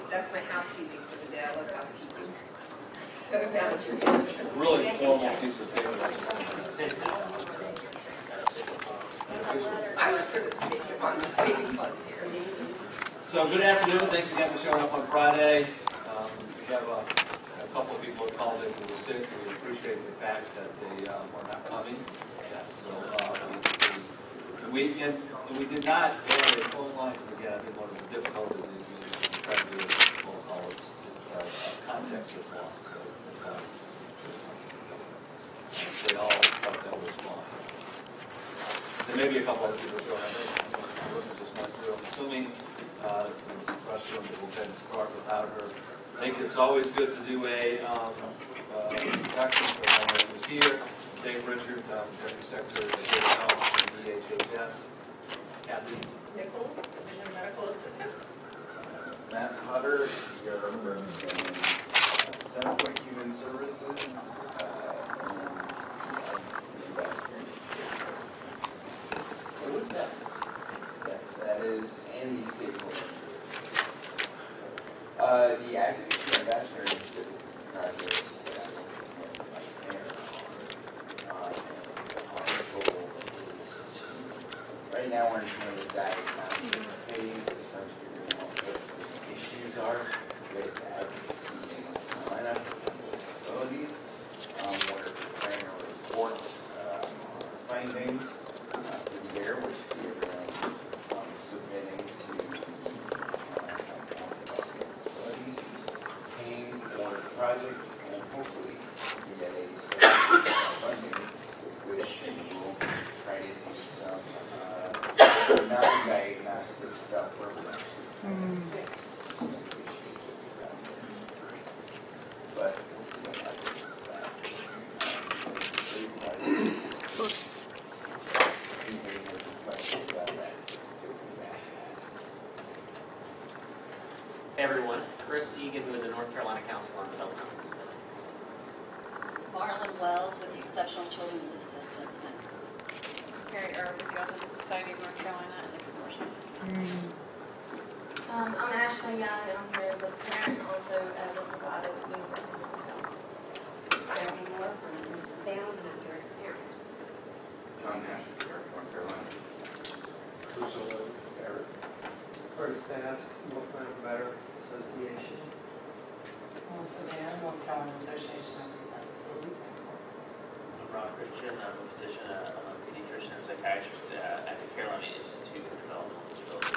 that's my housekeeping for the day. I love housekeeping. So now that you're here. Really formal piece of paper. I work for the state on saving funds here. So good afternoon. Thanks again for showing up on Friday. We have a couple of people who called in who were sick, and we appreciate the fact that they were not coming. So we did not have a phone line again. I think one of the difficulties is we try to do a phone call is context is lost. So they all thought that was fine. There may be a couple other people showing up. Just went through. I'm assuming the rest of them will then start without her. I think it's always good to do a introduction for everyone who's here. Dave Richard, Deputy Secretary of State Health and DMHDDSAS. Kathy Nichols, Division of Medical Assistance. Matt Hutter, here representing Centerpoint Human Services and what's that? that is any stakeholder. The advocacy ambassador is project that right now we're in kind of the diagnostic phase as far as figuring out what the issues are with advocacy in North Carolina for disabilities. We're preparing a report findings for the year, which we are submitting to disabilities, paying for the project, and hopefully we get a funding with which we will try to do some non-diagnostic stuff where we actually fix some of the issues that we found. But we'll see what happens with that. Hey everyone, Chris Egan with the North Carolina Council on Developmental Disabilities. Marlon Wells with the Exceptional Children's Assistance Network. Carrie Erb with the Autism Society of North Carolina and the consortium. I'm Ashley Young, and I'm here as a parent and also as a provider with the University of North Carolina. Stephanie Moore from Mr. Sam, and I'm here as a parent. John Nash, North Carolina. Bruce O'Leary, Barrett. Curtis Bass, North Carolina Veterans Association. Melissa Van, North Carolina Association of Facilities Network. I'm Ron Christian. I'm a physician, I'm a pediatrician and psychiatrist at the Carolina Institute for Developmental Disabilities.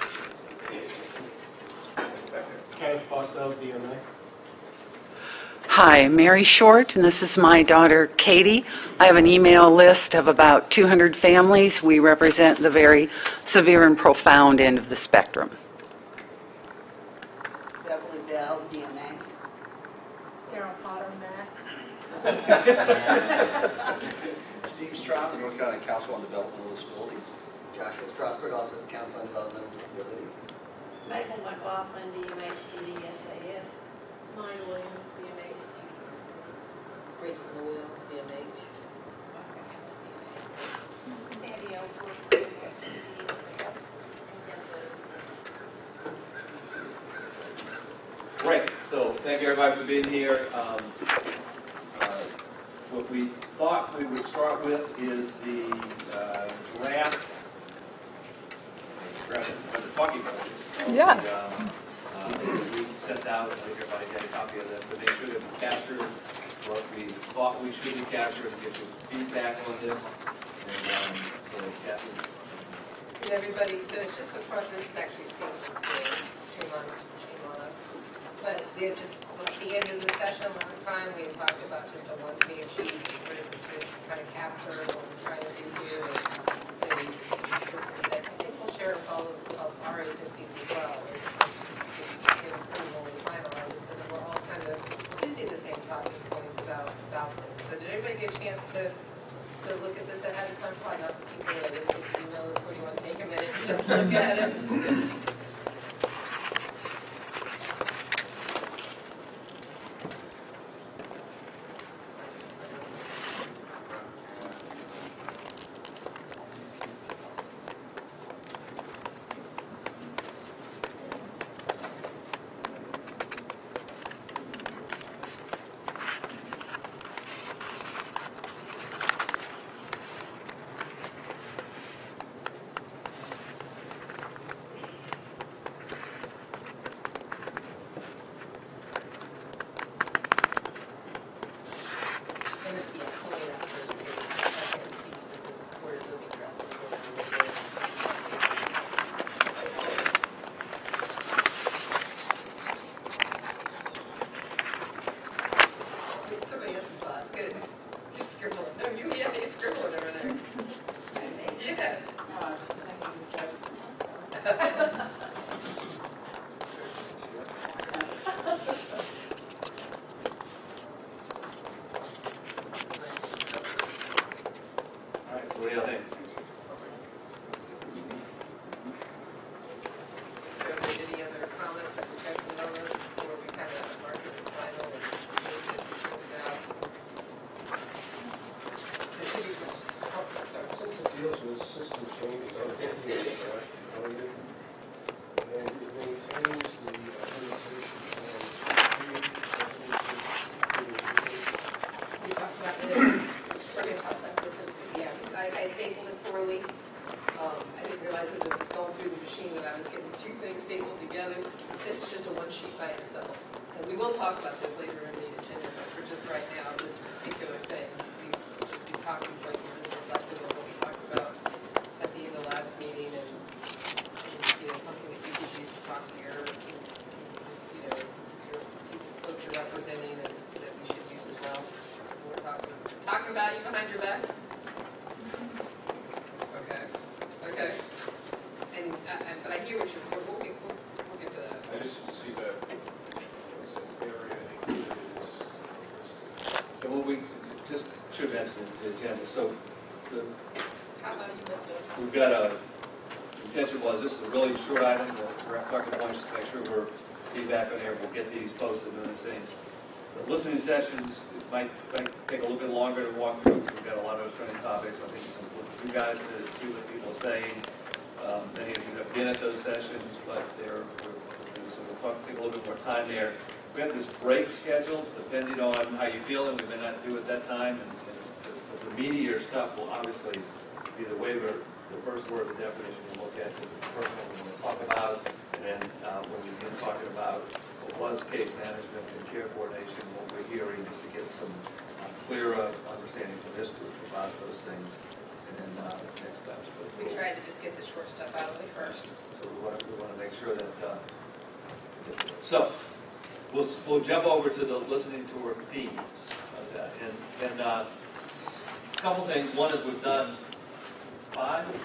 Kenneth Boswell, DMA. Hi, Mary Short, and this is my daughter Katie. I have an email list of about 200 families. We represent the very severe and profound end of the spectrum. Beverly Bell, DMA. Sarah Potter, Matt. Steve Stroud, the North Carolina Council on Developmental Disabilities. Joshua Strasberg, also with the Council on Developmental Disabilities. Megan McLaughlin, DMHDDSAS. Maya Williams, DMH. Rachel Noel, DMH. Sandy Ellsworth, DMHDDSAS. Great. So thank you everybody for being here. What we thought we would start with is the draft. What the talking about is. Yeah. We sent out, I think everybody got a copy of that, but they should have captured what we thought we should have captured and get some feedback on this. And so Kathy. Did everybody, so it's just the process, it's actually shame on us. But they just, at the end of the session last time, we had talked about just a one-page sheet to kind of capture what we're trying to do here. And I think we'll share with all of our agencies as well. Get approval and finalize it so that we're all kind of using the same talking points about this. So did everybody get a chance to look at this ahead of time? Probably not the people that didn't get the email this where you want to take a minute and just look at it. stapled together. This is just a one sheet by itself. And we will talk about this later in the agenda, but for just right now, this particular thing, we should be talking points is reflective of what we talked about at the end of last meeting, and you know, something that you could use to talk to your, you know, your folks you're representing, and that we should use as well. We're talking about you behind your backs. Okay. And but I hear what you're. We'll get to that. I just see that area included is. And what we just should mention the agenda. So How about you, Mr. we've got a, the intention was, this is a really short item, we're talking points to make sure we're feedback on there, we'll get these posted and those things. The listening sessions, it might take a little bit longer to walk through, because we've got a lot of those trending topics. I think it's important for you guys to see what people are saying. Many of you have been at those sessions, but so we'll take a little bit more time there. We have this break scheduled, depending on how you're feeling. We may not do it that time, and the meatier stuff will obviously be the waiver, the first word of the definition we'll look at, because it's the first one we're going to talk about, and then when we begin talking about what was case management and care coordination, what we're hearing is to get some clearer understanding from this group about those things, and then next steps. We tried to just get the short stuff out of the way first. So we want to make sure that. So we'll jump over to the listening tour themes. How's that? And a couple things. One is we've done five of these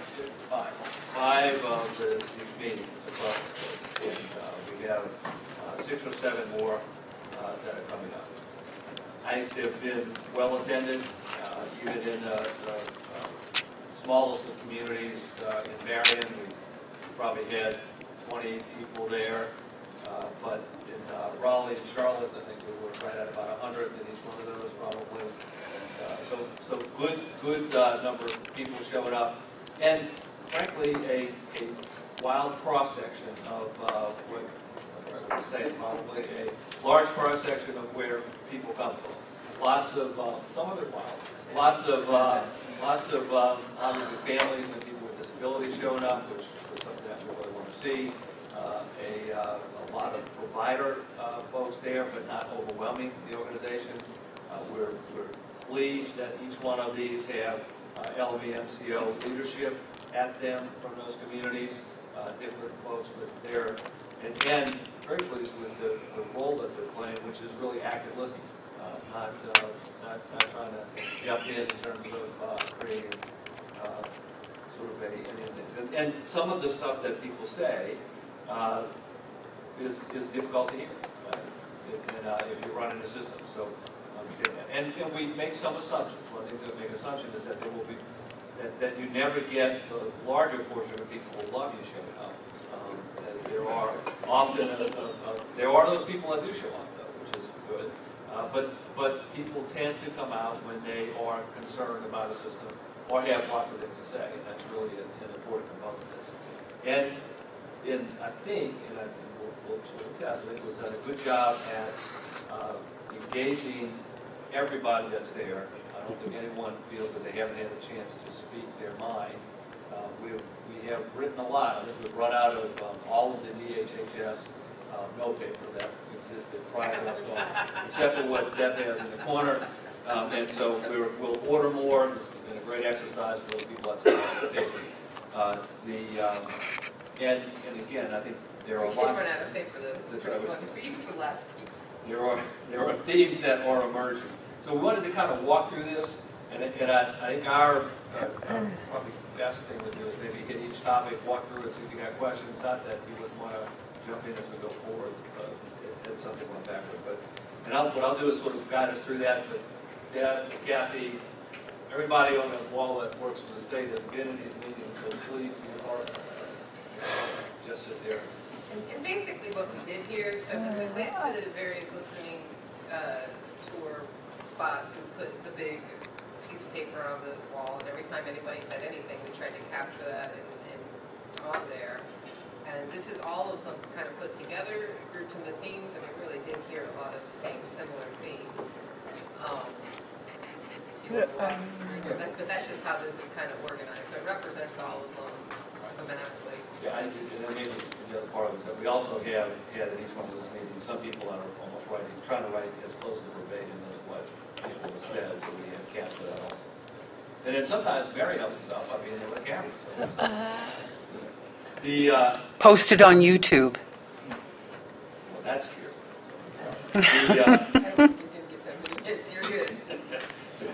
meetings across the state. And we have 6 or 7 more that are coming up. I think they've been well attended, even in the smallest of communities in Marion. We probably had 20 people there, but in Raleigh and Charlotte, I think we were right at about 100 in each one of those probably. So good number of people showed up, and frankly, a wild cross-section of what I would say probably a large cross-section of where people come from. Lots of, some of it wild, lots of obviously families and people with disabilities showing up, which is something that we really want to see. A lot of provider folks there, but not overwhelming the organization. We're pleased that each one of these have LME-MCO leadership at them from those communities, different folks, but they're, and very pleased with the role that they're playing, which is really active listening, not trying to jump in terms of creating sort of any things. And some of the stuff that people say is difficult to hear, right? If you're running a system. So understand that. And we make some assumptions. One of the things that we make assumptions is that there will be that you never get the larger portion of people who love you showing up. There are often there are those people that do show up though, which is good. But people tend to come out when they are concerned about a system or have lots of things to say, and that's really an important component of this. And I think, and we'll test it, was done a good job at engaging everybody that's there. I don't think anyone feels that they haven't had a chance to speak their mind. We have written a lot. I think we've run out of all of the DHHS note paper that existed prior to us, except for what Deb has in the corner. And so we'll order more. This has been a great exercise for the people outside of the paper. And again, I think there are We did run out of paper the last week. There are themes that are emerging. So we wanted to kind of walk through this, and I think our probably best thing to do is maybe hit each topic, walk through it, see if you got questions. Not that you wouldn't want to jump in as we go forward, if something went backward. What I'll do is sort of guide us through that. But Deb, Kathy, everybody on the wall that works for the state has been in these meetings, so please be a part of it. Just sit there. And basically what we did here, so when we went to the various listening tour spots, we put the big piece of paper on the wall, and every time anybody said anything, we tried to capture that and on there. And this is all of them kind of put together, grouped into themes, and we really did hear a lot of the same similar themes. But that's just how this is kind of organized. So it represents all of them thematically. Yeah, and then maybe the other part of it is that we also have had in each one of those meetings, some people are almost trying to write as close to verbatim as what people have said, so we have captured that also. And then sometimes Mary helps us out by being there with a camera. So Posted on YouTube. well, that's true. You're good.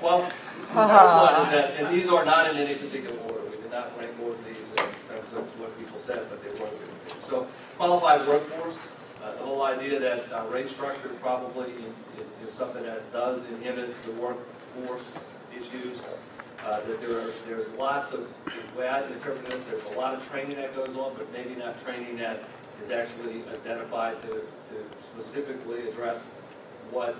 Well, the first one is that, and these are not in any particular order. We did not rank order these in terms of what people said, but they were. So qualified workforce, the whole idea that rate structure probably is something that does inhibit the workforce issues. That there's lots of, the way I interpret this, there's a lot of training that goes on, but maybe not training that is actually identified to specifically address what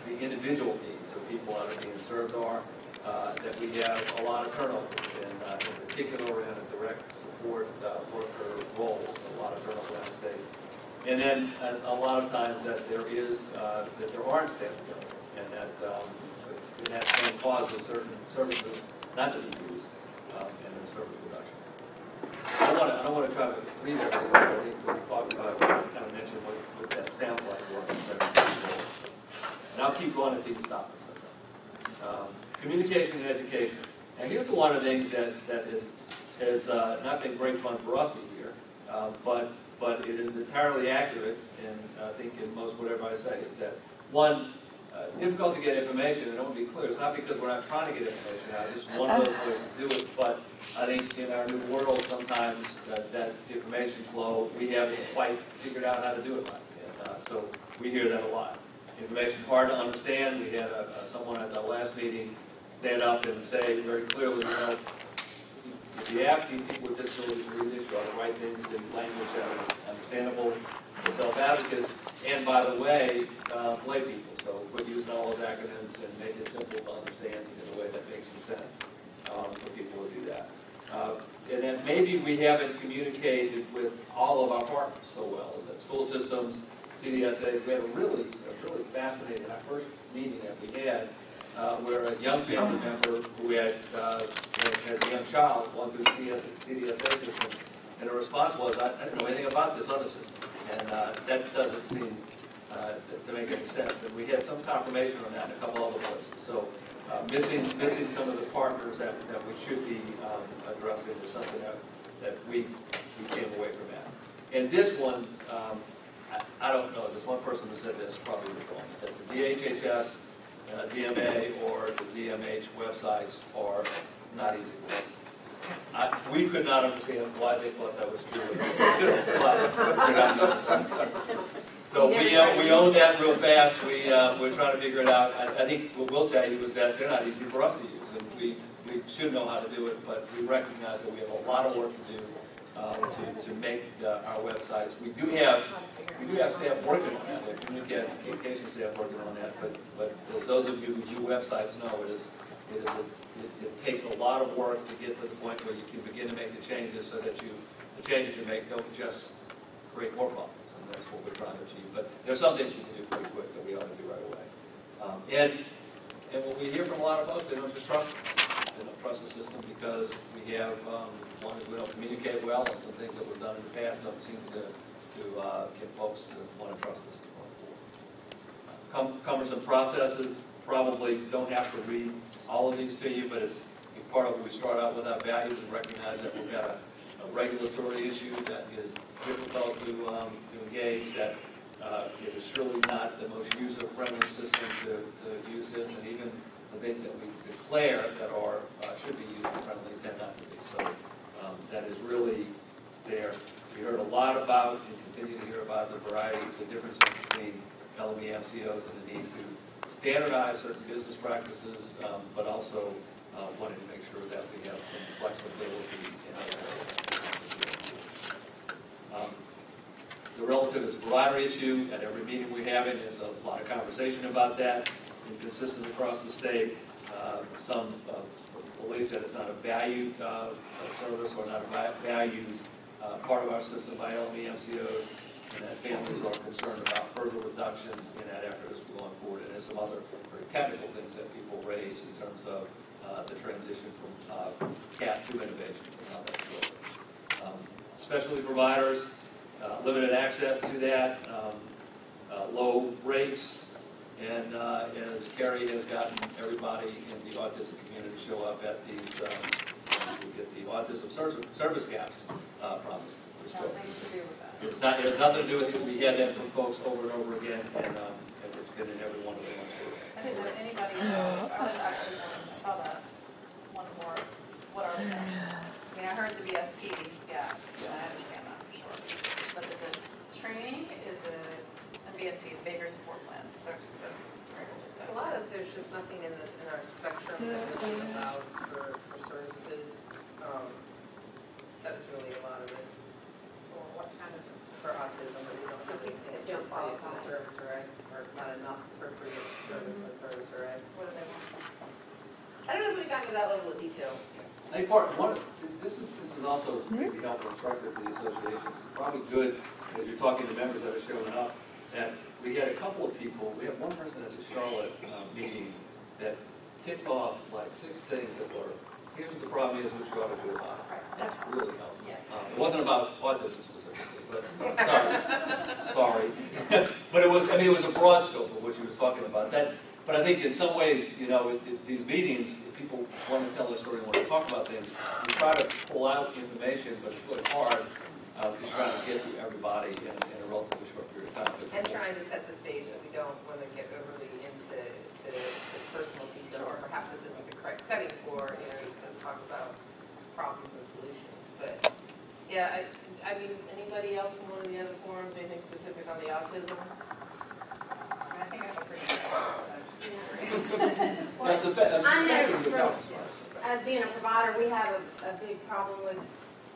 the individual needs of people that are being served are. That we have a lot of turnover, in particular in a direct support worker roles, a lot of turnover in the state. And then a lot of times that there aren't staff available, and that can cause certain services not to be used in the service reduction. I don't want to try to read everything, but I think we'll talk about, kind of mention what that sounds like for us. And I'll keep going if you can stop us. Communication and education. And here's one of the things that has not been great fun for us to hear, but it is entirely accurate, and I think in most whatever I say, is that one, difficult to get information, and I want to be clear, it's not because we're not trying to get information out, it's one of those ways to do it, but I think in our new world sometimes that information flow, we haven't quite figured out how to do it right. And, so we hear that a lot. Information hard to understand. We had someone at the last meeting stand up and say very clearly, if you're asking people with disabilities to read this, you ought to write things in language that is understandable for self-advocates, and by the way, lay people. So quit using all those acronyms and make it simple to understand in a way that makes some sense for people to do that. And then maybe we haven't communicated with all of our partners so well, as that school systems, CDSAs. We had a really fascinating, our first meeting that we had, where a young family member who had a young child gone through the CDSA system, and the response was, I didn't know anything about this other system. And that doesn't seem to make any sense. And we had some confirmation on that in a couple other places. So missing some of the partners that we should be addressing is something that we came away from that. And this one, I don't know, there's one person who said this, probably wrong, that the DHHS, DMA, or the DMH websites are not easy to work. We could not understand why they thought that was true. So we own that real fast. We're trying to figure it out. I think what we'll tell you is that they're not easy for us to use, and we should know how to do it, but we recognize that we have a lot of work to do to make our websites. We do have staff working on that. We have communication staff working on that, but those of you who do websites know it takes a lot of work to get to the point where you can begin to make the changes so that the changes you make don't just create more problems, and that's what we're trying to achieve. But there's some things we can do pretty quick that we ought to do right away. And what we hear from a lot of folks, they don't just trust us. They don't trust the system because we have, one, we don't communicate well, and some things that we've done in the past don't seem to get folks to want to trust us going forward. Cumbersome processes. Probably don't have to read all of these to you, but it's part of what we start out with our values and recognize that we've got a regulatory issue that is difficult to engage, that it is surely not the most user-friendly system to use this, and even the things that we declare that are should be user-friendly tend not to be. So that is really there. We heard a lot about and continue to hear about the variety, the differences between LME MCOs and the need to standardize certain business practices, but also wanting to make sure that we have some flexibility in other areas. The relative is a provider issue. At every meeting we have it, there's a lot of conversation about that. Inconsistent across the state. Some believe that it's not a valued service or not a valued part of our system by LME MCOs, and that families are concerned about further reductions in that effort as we go on forward. And there's some other very technical things that people raise in terms of the transition from CAT to innovation and how that's built. Specialty providers, limited access to that, low rates, and as Carrie has gotten everybody in the autism community to show up at these, we get the autism service gaps promise. Nothing to do with that. It's not, it has nothing to do with it. We had that from folks over and over again, and it's been in every one of the ones. I didn't know anybody else. I was actually, I saw that one more. What are they? I mean, I heard the BSP, yeah, and I understand that for sure. But is it training? Is it, and BSP is Behavior Support Plan? A lot of, there's just nothing in our spectrum that really allows for services. That's really a lot of it. Or what kind of, For autism, but we don't have anything That don't appropriate for qualify. the service or ed, or not enough appropriate service in the service or ed. what do they want? I don't know if we got into that level of detail. I think this is also maybe helpful instructive for the association. It's probably good, as you're talking to members that are showing up, that we had a couple of people, we had one person at the Charlotte meeting that ticked off like 6 things that were, here's what the problem is, what you ought to do about it. That's really helpful. Yeah. It wasn't about autism specifically, but, sorry. But it was, I mean, it was a broad scope of what she was talking about. But I think in some ways, you know, these meetings, if people want to tell their story and want to talk about things, we try to pull out information, but it's really hard because trying to get to everybody in a relatively short period of time. And trying to set the stage that we don't want to get overly into personal detail, or perhaps this isn't the correct setting for, you know, to talk about problems and solutions. But, yeah, I mean, anybody else from one of the other forums, anything specific on the autism? I think I have a pretty good That's a bit, I know spectrum of from, help. as being a provider, we have a big problem with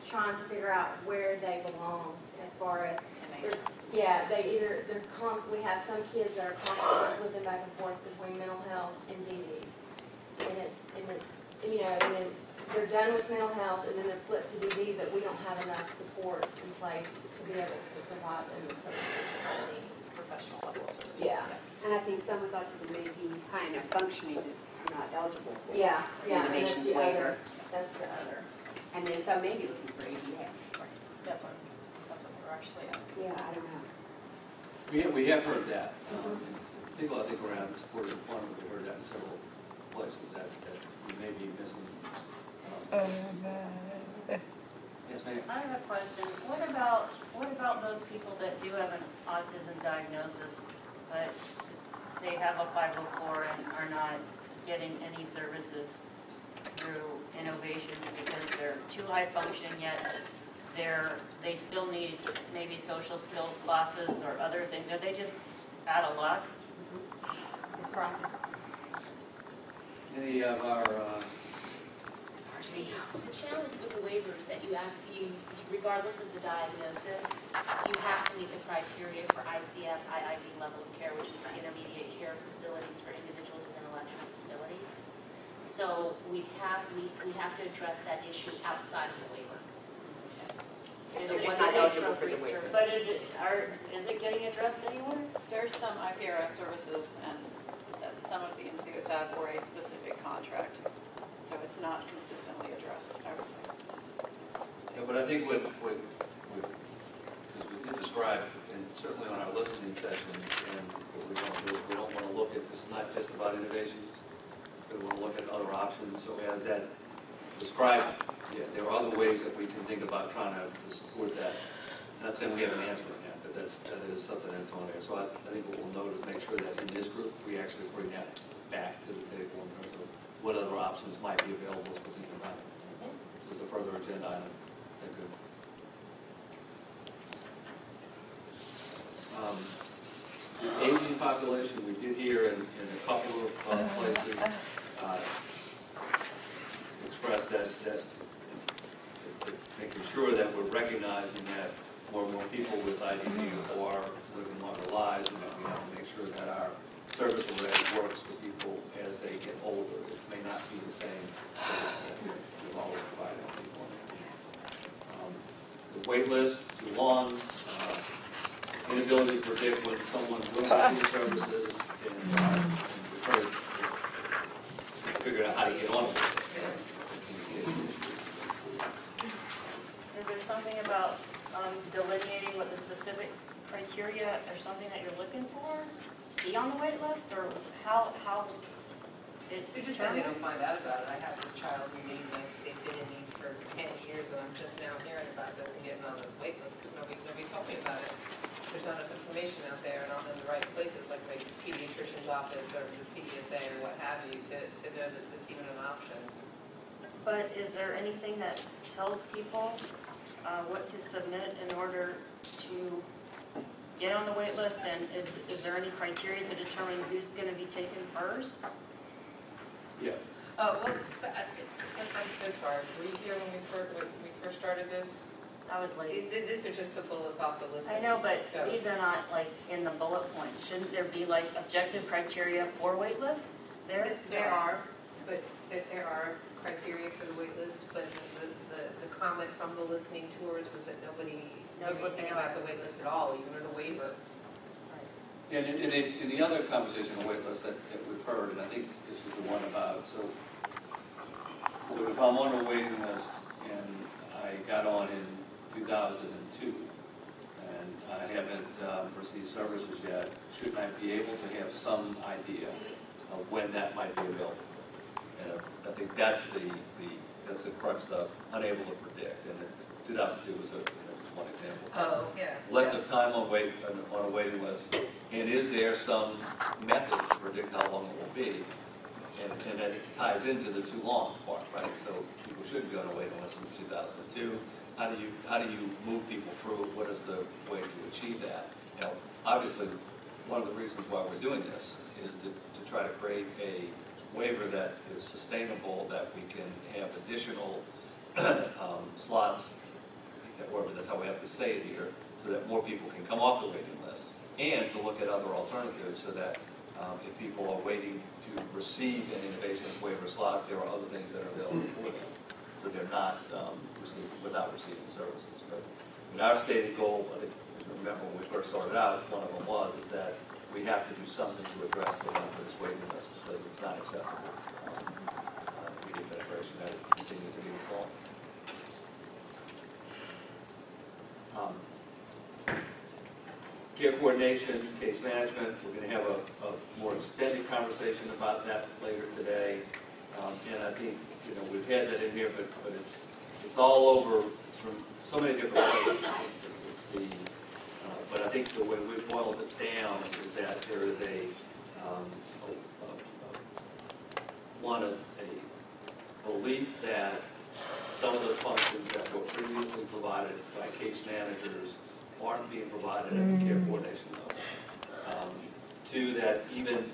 trying to figure out where they belong as far as, yeah, we have some kids that are constantly flipping back and forth between mental health and DD. And it's, you know, and then they're done with mental health and then they're flipped to DD, but we don't have enough support in place to be able to provide them with services that they need. professional level of service. Yeah. And I think some with autism may be high enough functioning that you're not eligible for. Yeah, and that's Innovations the waiver. other, that's the other. And then some may be looking for ADA. That's what we're actually at. Yeah, I don't know. We have heard that. People, I think, around supported employment, we heard that in several places, that we may be missing. Yes, ma'am. I have a question. What about those people that do have an autism diagnosis, but say have a 504 and are not getting any services through innovations because they're too high function, yet they still need maybe social skills classes or other things? Are they just out of luck? It's wrong. Any of our, The challenge with the waivers that you have, regardless of the diagnosis, you have to meet the criteria for ICF, IID level of care, which is the intermediate care facilities for individuals with intellectual disabilities. So we have to address that issue outside of the waiver. So they're not eligible for the waiver. But is it getting addressed anywhere? There's some IPRS services and that some of the MCOs have for a specific contract. So it's not consistently addressed, I would say. yeah, but I think what because we did describe, and certainly on our listening session, and what we want to do is we don't want to look at, this is not just about innovations, so we want to look at other options. So as that described, yeah, there are other ways that we can think about trying to support that. I'm not saying we have an answer yet, but that is something that's on there. So I think what we'll note is make sure that in this group, we actually bring that back to the table in terms of what other options might be available as we're thinking about it. As a further agenda item. Thank you. Aging population, we did hear in a couple of places express that making sure that we're recognizing that more and more people with IDD are living longer lives, and that we have to make sure that our service already works for people as they get older. It may not be the same service that we've always provided people. The wait list, too long, inability to predict when someone will receive services, and we've heard figure out how to get on with it. Is there something about delineating what the specific criteria or something that you're looking for to be on the wait list, or how it's They're just saying they don't determined? find out about it. I have this child who needs, like, they've been in need for 10 years, and I'm just now hearing about this and getting on this wait list because nobody told me about it. There's not enough information out there and not in the right places, like the pediatrician's office or the CDSA or what have you, to know that it's even an option. But is there anything that tells people what to submit in order to get on the wait list? And is there any criteria to determine who's going to be taken first? Yeah. Oh, well, I'm so sorry. Were you here when we first started this? I was late. These are just the bullets off the list. I know, but Go. these are not like in the bullet points. Shouldn't there be like objective criteria for wait list there? There are, but there are criteria for the wait list, but the comment from the listening tours was that nobody Knows knew what anything they about are. the wait list at all, even or the waiver. And in the other conversation on wait list that we've heard, and I think this is the one about, so if I'm on a waiting list and I got on in 2002 and I haven't received services yet, shouldn't I be able to have some idea of when that might be available? And I think that's the crux of unable to predict. And 2002 was just one example. Oh, yeah. Length of time on a waiting list, and is there some method to predict how long it will be? And that ties into the too long part, right? So people shouldn't be on a waiting list since 2002. How do you move people through? What is the way to achieve that? You know, obviously, one of the reasons why we're doing this is to try to create a waiver that is sustainable, that we can have additional slots, or that's how we have to say it here, so that more people can come off the waiting list, and to look at other alternatives so that if people are waiting to receive an innovation waiver slot, there are other things that are available for them, so they're not without receiving services. But our stated goal, I think, remember when we first started out, one of them is that we have to do something to address the length of this waiting list because it's not acceptable. We get penetration that it continues to be this long. Care coordination, case management, we're going to have a more extended conversation about that later today. And I think, we've had that in here, but it's all over, it's from so many different places. But I think the way we've boiled it down is that there is a belief that some of the functions that were previously provided by case managers aren't being provided at the care coordination level. Two, that even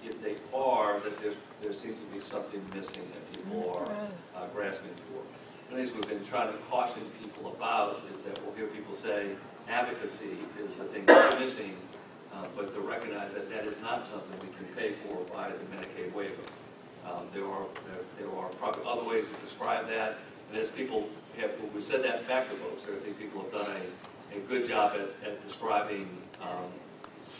if they are, that there seems to be something missing that people are grasping for. One of the things we've been trying to caution people about is that we'll hear people say advocacy is the thing that's missing, but to recognize that that is not something we can pay for by the Medicaid waiver. There are probably other ways to describe that, and as people have, when we said that back to folks, I think people have done a good job at describing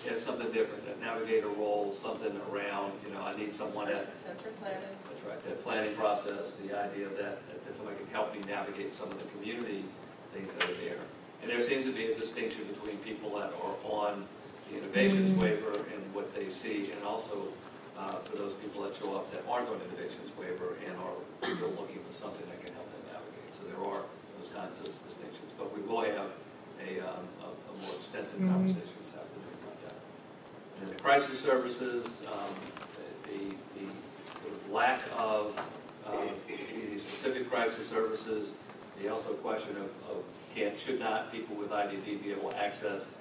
as something different, that navigator role, something around, I need someone at Center planning. that's right, that planning process, the idea that somebody can help me navigate some of the community things that are there. And there seems to be a distinction between people that are on the innovations waiver and what they see, and also for those people that show up that aren't on innovations waiver and are still looking for something that can help them navigate. So there are those kinds of distinctions, but we will have a more extensive conversation this afternoon about that. And the crisis services, the lack of the specific crisis services, the also question of should not people with IDD be able to access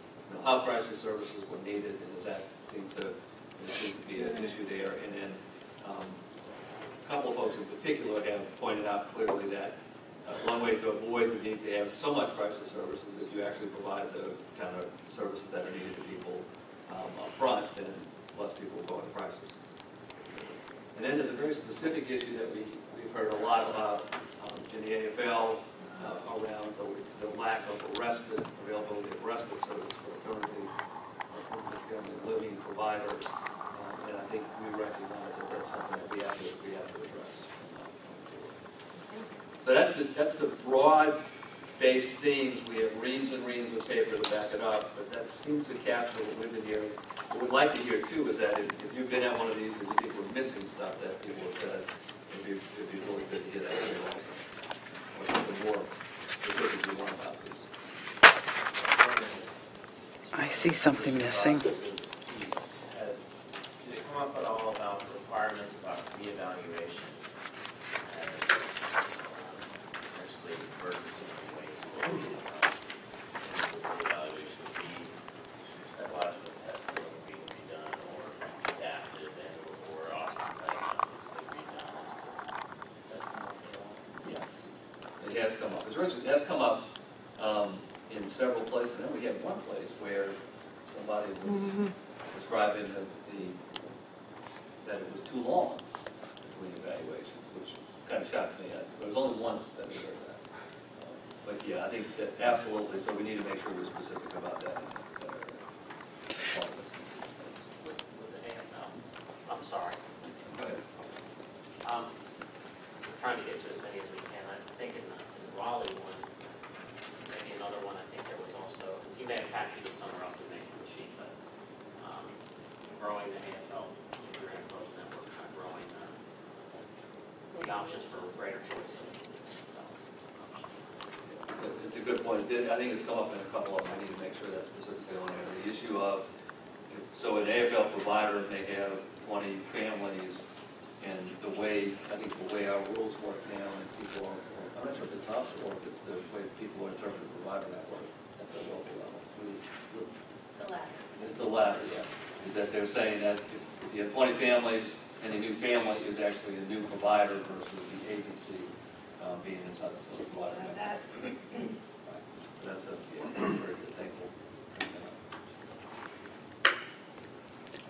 how crisis services were needed, and does that seem to be an issue there. And then a couple of folks in particular have pointed out clearly that one way to avoid the need to have so much crisis services is if you actually provide the kind of services that are needed to people up front, then less people will go into crisis. And then there's a very specific issue that we've heard a lot about in the AFL around the lack of availability of respite service for alternative family living providers. And I think we recognize that that's something that we have to address. So that's the broad base themes, we have reams and reams of paper to back it up, but that seems to capture what we've been hearing. What we'd like to hear too is that if you've been at one of these and you think we're missing stuff that people have said, it'd be really good to hear that from you also. Or something more specific you want about this. I see something missing. Did it come up at all about requirements about reevaluation? Essentially, emergency waste. Reevaluation would be psychological testing that would be done, or adaptive and/or autism diagnosis would be done. Does that come up at all? Yes, it has come up. It has come up in several places. And then we had one place where somebody was describing that it was too long between evaluations, which kind of shocked me. It was only once that we heard that. But yeah, I think that absolutely. So we need to make sure we're specific about that. With the AML, I'm sorry. Go ahead. We're trying to get to as many as we can. I think in the Raleigh one, maybe another one, I think there was also, you may have captured this somewhere else in the sheet, but growing the AFL, your AFL network, growing the options for greater choice. It's a good point. I think it's come up in a couple of them. I need to make sure that's specifically on there. The issue of, so an AFL provider may have 20 families, and the way our rules work now, and people are, I'm not sure if it's us or if it's the way people are interpreting the provider network at the local level. The latter. It's the latter, yeah. Is that they're saying that if you have 20 families, any new family is actually a new provider versus the agency being inside the provider network. So that's a very good, thankful.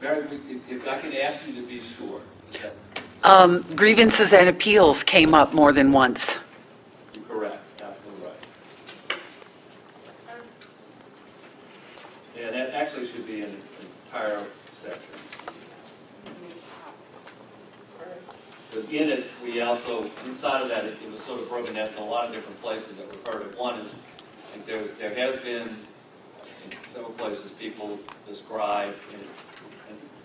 Mary, if I can ask you to be sure. Grievances and appeals came up more than once. You're correct, absolutely right. Yeah, that actually should be an entire section. Because in it, we also, inside of that, it was sort of broken down in a lot of different places that we've heard of. One is, I think there has been, in several places, people describe, and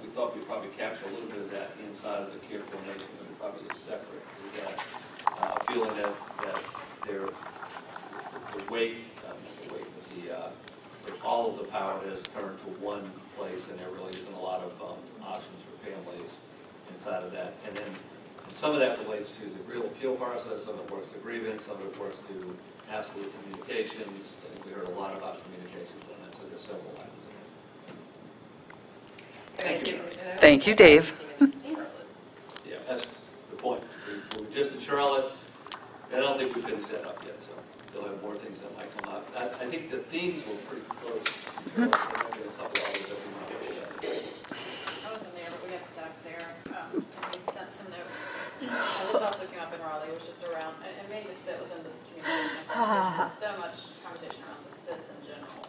we thought we'd probably capture a little bit of that inside of the care coordination, but it probably is separate. Is that feeling that the weight, all of the power has turned to one place, and there really isn't a lot of options for families inside of that. And then some of that relates to the real appeal process, some of it works to grievance, some of it works to absolute communications. I think we heard a lot about communications on that, so there's several lines in there. Thank you. Thank you, Dave. Yeah, that's the point. We're just in Charlotte. I don't think we finished that up yet, so they'll have more things that might come up. I think the themes were pretty close. There might be a couple others that we might look at. I wasn't there, but we had staff there, and we sent some notes. This also came up in Raleigh, it was just around, and it may just fit within this communication. There's so much conversation around the SIS in general.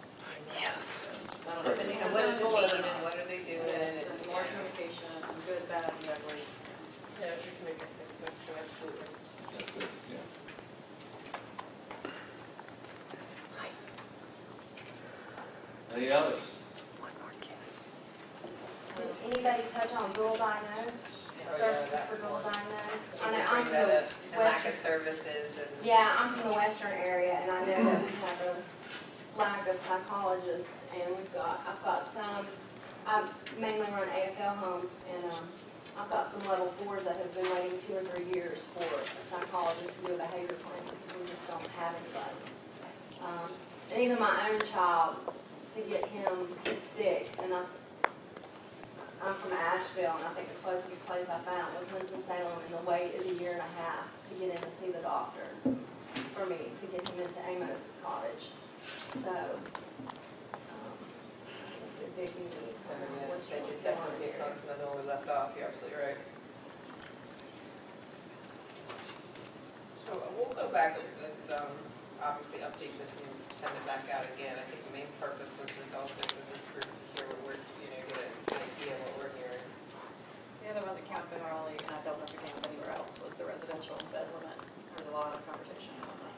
Yes. So I don't know if any And what does it mean, and what are they doing? Yes, and more communication, and good, bad, and ugly. Yeah, you can make a system, absolutely. That's good, yeah. Any others? Did anybody touch on dual diagnosed? Oh, yeah, Services that for dual one. diagnosed? You I know can I'm bring that up, from and lack Western. of services and. Yeah, I'm from the western area, and I know that we have a lack of psychologists, and I've got some, I mainly run AFL homes, and I've got some level 4s that have been waiting 2 or 3 years for a psychologist to do a behavior plan, because we just don't have anybody. And even my own child, to get him, he's sick, and I'm from Asheville, and I think the closest place I found was Winston-Salem, and the wait is 1.5 years to get in to see the doctor for me, to get him into Amos's cottage. So, it's a big need. They could definitely get caught another one we left off, you're absolutely right. So we'll go back and obviously update this and send it back out again. I think the main purpose was just also for this group to hear what we're, get an idea of what we're hearing. The other one that came up in Raleigh, and I don't know if it came up anywhere else, was the residential bed limit. There was a lot of conversation around that.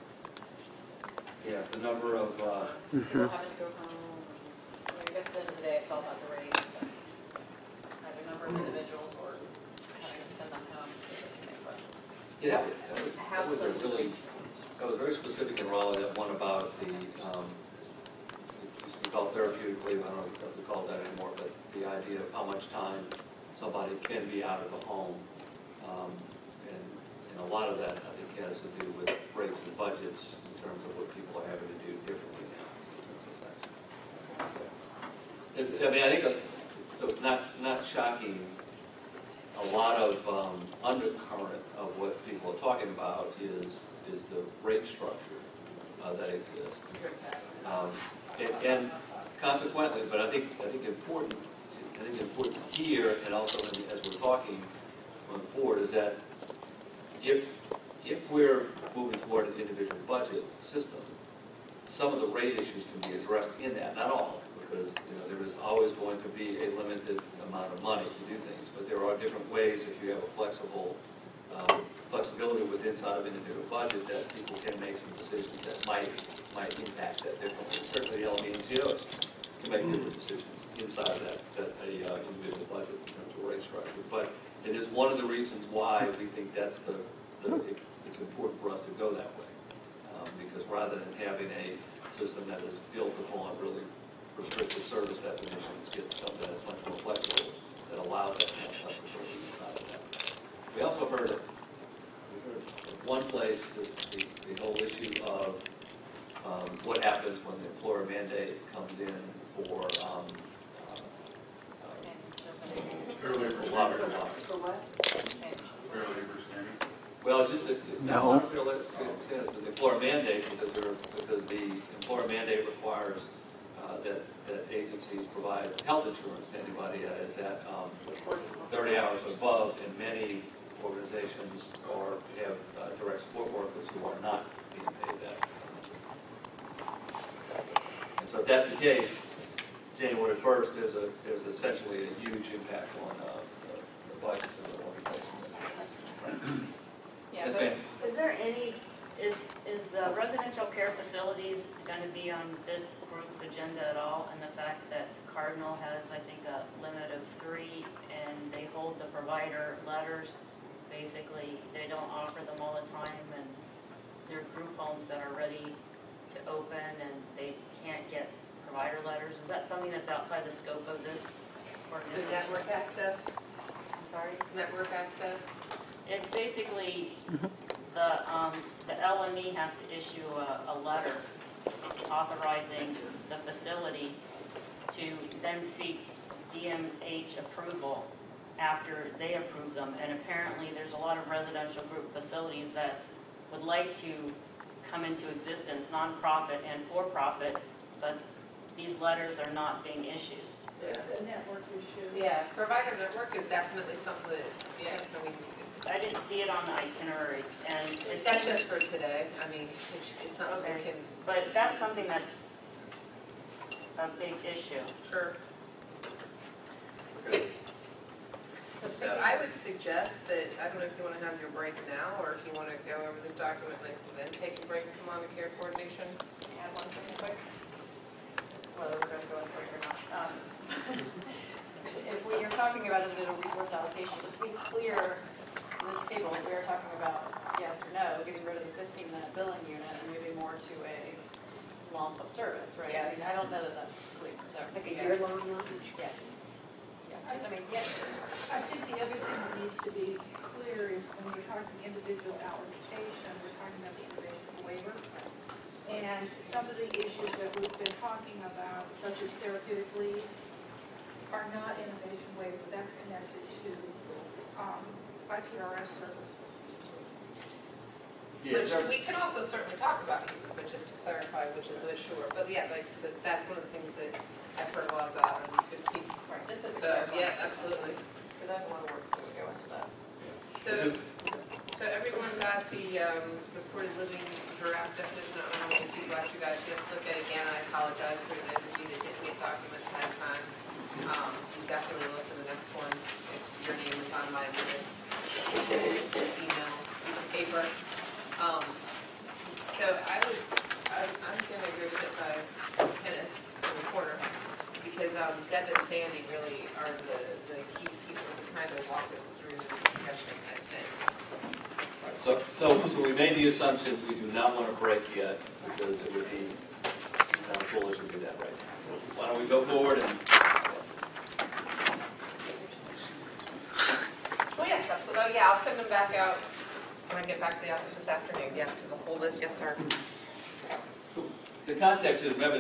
Yeah, the number of, People having to go home, I guess at the end of the day, it's all about the rate, but either number of individuals or having to send them home. yeah, that was a really, that was very specific in Raleigh, that one about the, we call therapeutically, I don't know if we call that anymore, but the idea of how much time somebody can be out of the home. And a lot of that, I think, has to do with rates and budgets in terms of what people are having to do differently now. I mean, I think, so not shocking, a lot of undercurrent of what people are talking about is the rate structure that exists. And consequently, but I think important here, and also as we're talking on the board, is that if we're moving toward an individual budget system, some of the rate issues can be addressed in that, not all, because there is always going to be a limited amount of money to do things, but there are different ways if you have a flexibility within inside of an individual budget that people can make some decisions that might impact that differently. Certainly, the LME can make different decisions inside that individual budget in terms of rate structure. But it is one of the reasons why we think that's it's important for us to go that way, because rather than having a system that is built upon really restrictive service definitions, get something that's much more flexible that allows that kind of flexibility inside of that. We also heard of one place the whole issue of what happens when the employer mandate comes in for well, just No. the employer mandate, because the employer mandate requires that agencies provide health insurance to anybody that is at 30 hours above, and many organizations have direct support workers who are not being paid that. And so if that's the case, January 1st, there's essentially a huge impact on the budgets of the organization. Yeah, Yes, but ma'am. is there any, is the residential care facilities going to be on this group's agenda at all? And the fact that Cardinal has, I think, a limit of 3, and they hold the provider letters. Basically, they don't offer them all the time, and they're group homes that are ready to open, and they can't get provider letters. Is that something that's outside the scope of this So ordinance? network access, I'm sorry? network access? It's basically the LME has to issue a letter authorizing the facility to then seek DMH approval after they approve them. And apparently there's a lot of residential group facilities that would like to come into existence, nonprofit and for-profit, but these letters are not being issued. It's a network issue. Yeah, provider network is definitely something that, yeah, I mean, I didn't see it on the itinerary, and it's... that's just for today. I mean, it's something we can... But that's something that's a big issue. Sure. Okay. So I would suggest that, I don't know if you want to have your break now, or if you want to go over this document, like, then take a break and come on to care coordination. Add one thing quick. Whether we're going to go in break or not. If we are talking about individual resource allocations, to be clear, in this table, we are talking about yes or no, getting rid of the 15-minute billing unit and moving more to a lump of service, right? Yeah. I mean, I don't know that that's clear. So, Like a year-long lunch? Yes. Yeah. I mean, yes. I think the other thing that needs to be clear is when we're talking individual allocation, we're talking about the innovations waiver. And some of the issues that we've been talking about, such as therapeutic leave, are not innovation waiver. That's connected to IPRS services. Yeah, Which we can also certainly talk about, but just to clarify, which is a sure. But yeah, like, that's one of the things that I've heard a lot about, and it's good to keep. Right. This is So, yeah, absolutely. Because that's a lot of work when we go into that. So everyone got the supported living draft definition. I don't know how many people actually got a chance to look at it again. I apologize for those of you that didn't get documents ahead of time. You definitely look for the next one if your name is on my email paper. So I'm gonna Deb and Sandy really are the key people to kind of walk us through the discussion, I think. So we made the assumption we do not want to break yet, because it would be kind of foolish to do that right now. So why don't we go forward and, Oh, yes, absolutely. Oh, yeah, I'll send them back out when I get back to the office this afternoon. Yes, to the whole list. Yes, sir. the context is, remember,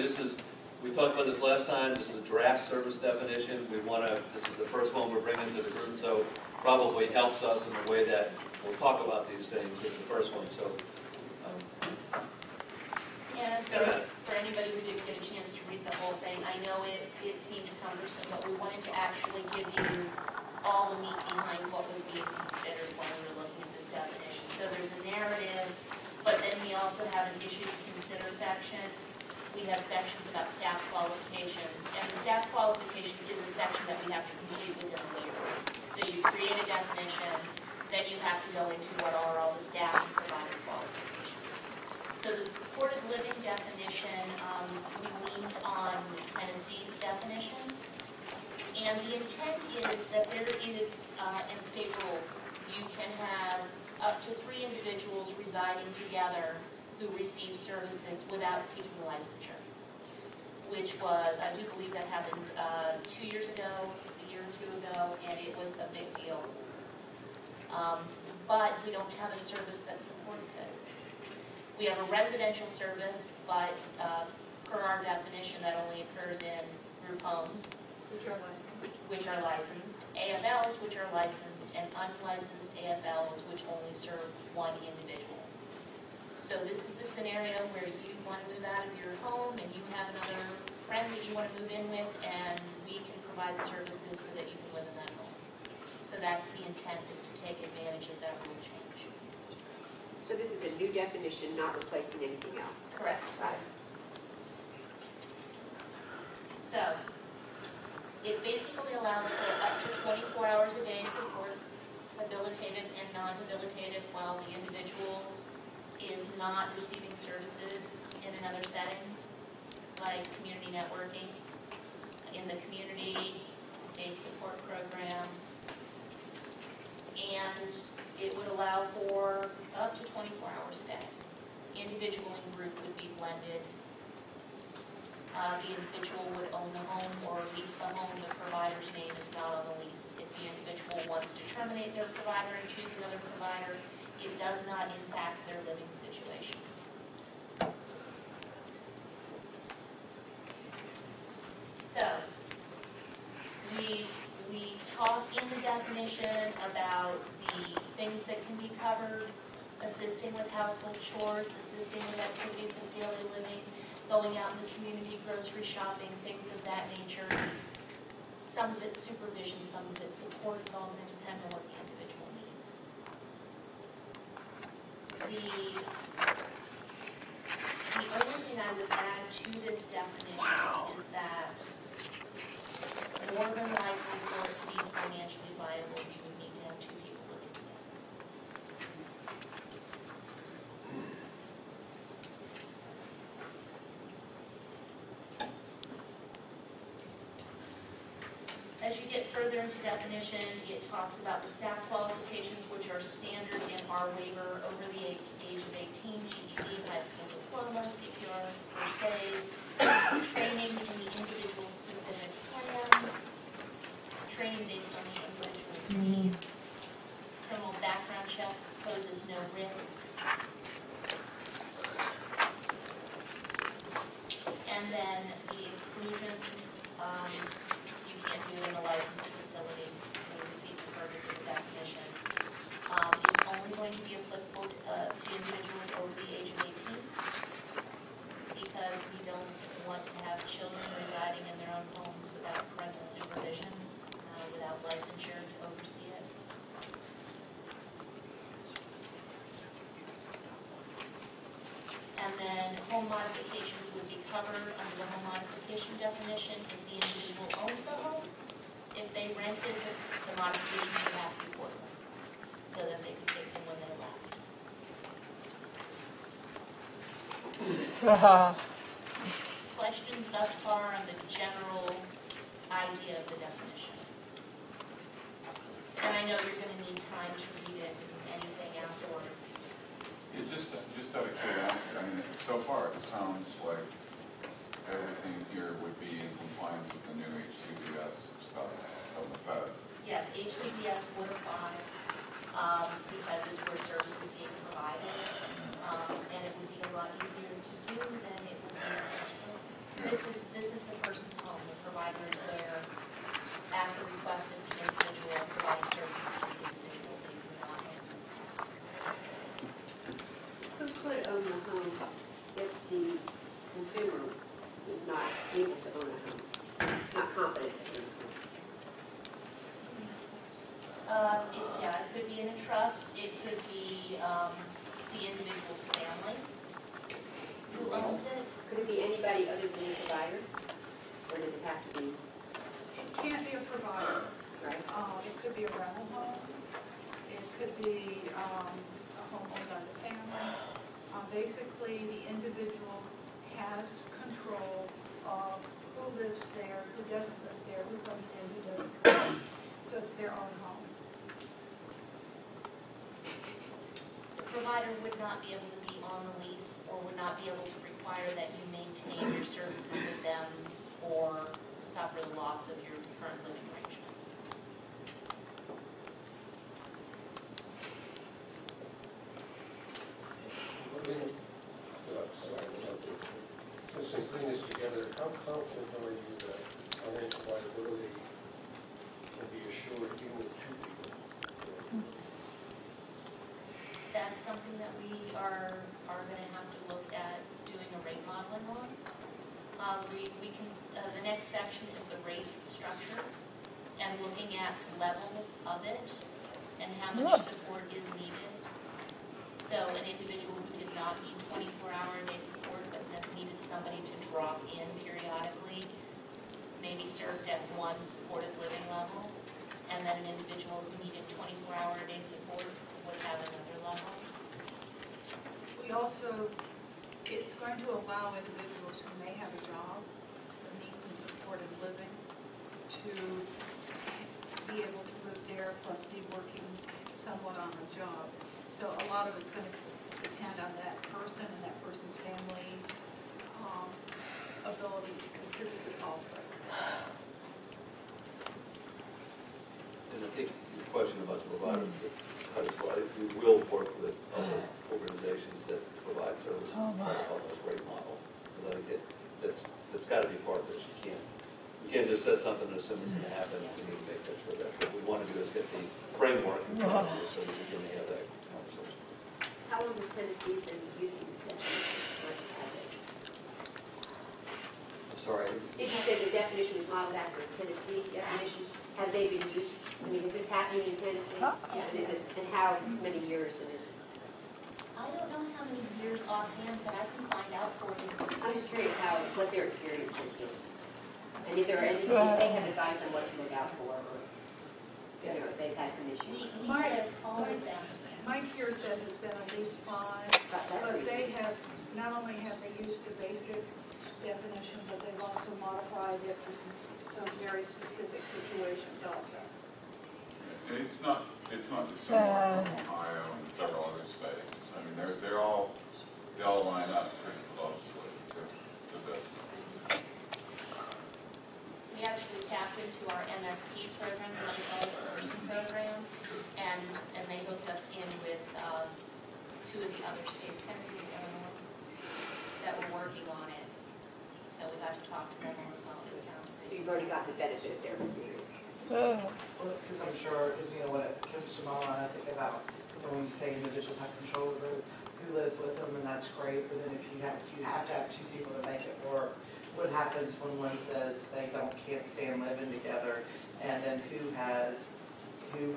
we talked about this last time, this is a draft service definition. This is the first one we're bringing to the group, so probably helps us in the way that we'll talk about these things in the first one, so. Yeah, so for anybody who didn't get a chance to read the whole thing, I know it seems cumbersome, but we wanted to actually give you all the meat behind what was being considered when we were looking at this definition. So there's a narrative, but then we also have an issues to consider section. We have sections about staff qualifications, and the staff qualifications is a section that we have to complete within the waiver. So you create a definition, then you have to go into what are all the staff and provider qualifications. So the supported living definition, we leaned on Tennessee's definition. And the intent is that there is, in state rule, you can have up to 3 individuals residing together who receive services without seeking licensure, which was, I do believe that happened 2 years ago, a year or 2 ago, and it was a big deal. But we don't have a service that supports it. We have a residential service, but per our definition, that only occurs in group homes, which are licensed, AFLs, which are licensed, and unlicensed AFLs, which only serve one individual. So this is the scenario where you want to move out of your home and you have another friend that you want to move in with, and we can provide services so that you can live in that home. So that's the intent, is to take advantage of that rule change. So this is a new definition, not replacing anything else? Correct. Got it. So it basically allows for up to 24 hours a day support, habilitated and non-habilitated, while the individual is not receiving services in another setting, like community networking, in the community-based support program. And it would allow for up to 24 hours a day. Individual and group would be blended. The individual would own the home or lease the home. The provider's name is not on the lease. If the individual wants to terminate their provider and choose another provider, it does not impact their living situation. So, we talk in the definition about the things that can be covered, assisting with household chores, assisting with activities of daily living, going out in the community, grocery shopping, things of that nature. Some of it's supervision, some of it's support. It's all going to depend on what the individual needs. The only thing I would add to this definition is that more than likely for it to be financially viable, you would need to have 2 people living together. As you get further into definition, it talks about the staff qualifications, which are standard in our waiver over the age of 18, GED, high school diploma, CPR, first aid, training in the individual specific plan, training based on the individual's needs, criminal background check poses no risk, and then the exclusions, you can't do it in a licensed facility, it would defeat the purpose of the definition. It's only going to be applicable to individuals over the age of 18, because we don't want to have children residing in their own homes without parental supervision, without licensure to oversee it. And then home modifications would be covered under the home modification definition if the individual owned the home. If they rented, the modification would have to be portable, so that they could take them when they left. Questions thus far on the general idea of the definition. And I know you're gonna need time to read it and anything afterwards. Yeah, just out of curiosity, I mean, so far it sounds like everything here would be in compliance with the new HDDS stuff of the feds. Yes, HCDS would apply, because it's where service is being provided, and it would be a lot easier to do than it would be in person. This is the person's home, the provider is there at the request of the individual, providing services to the individual, they do not own the system. Who could own the home if the consumer is not able to own a home, not competent to own a home? Yeah, it could be in a trust, it could be the individual's family who owns it. Could it be anybody other than the provider? Or does it have to be? It can't be a provider. Right. It could be a rental home. It could be a home owned by the family. Basically, the individual has control of who lives there, who doesn't live there, who comes in, who doesn't come in. So it's their own home. The provider would not be able to be on the lease or would not be able to require that you maintain your services with them or suffer the loss of your current living arrangement. Let's say putting this together, how confident are you that financial liability can be assured even with two people? That's something that we are going to have to look at doing a rate modeling on. We can, the next section is the rate structure and looking at levels of it and how much support is needed. So an individual who did not need 24-hour-a-day support but then needed somebody to drop in periodically, maybe served at one supported living level, and then an individual who needed 24-hour-a-day support would have another level. We also, it's going to allow individuals who may have a job that need some supported living to be able to live there plus be working somewhat on a job. So a lot of it's going to depend on that person and that person's family's ability to contribute also. And I think your question about the provider, we will work with other organizations that provide services to try to help us rate model. Because I think that's got to be part of this. You can't just set something and assume it's going to happen. We need to make that sure that what we want to do is get the framework in front of you so that we can have that conversation. How long has Tennessee been using this definition? Sorry. If you said the definition was modeled after a Tennessee definition, have they been used? I mean, is this happening in Tennessee? Yes. And how many years is it? I don't know how many years offhand, but I can find out for you. I'm just curious what their experience has been. And if there are any, if they have advice on what to look out for, or, you know, if they've had some issues. We had a call with them. Mike here says it's been at least 5, but they have, not only have they used the basic definition, but they've also modified it for some very specific situations also. It's not dissimilar from Ohio and several other states. I mean, they all line up pretty closely to this. We actually tapped into our MFP program, the Money Follows the Person program, and they hooked us in with 2 of the other states, Tennessee and Illinois, that were working on it. So we got to talk to them on the phone. It sounds So pretty you've already got the benefit of their experience. Well, because I'm sure, because, you know, when it comes to mama, I think about, when you say individuals have control over who lives with them, and that's great, but then if you have to have 2 people to make it work, what happens when one says they can't stand living together, and then who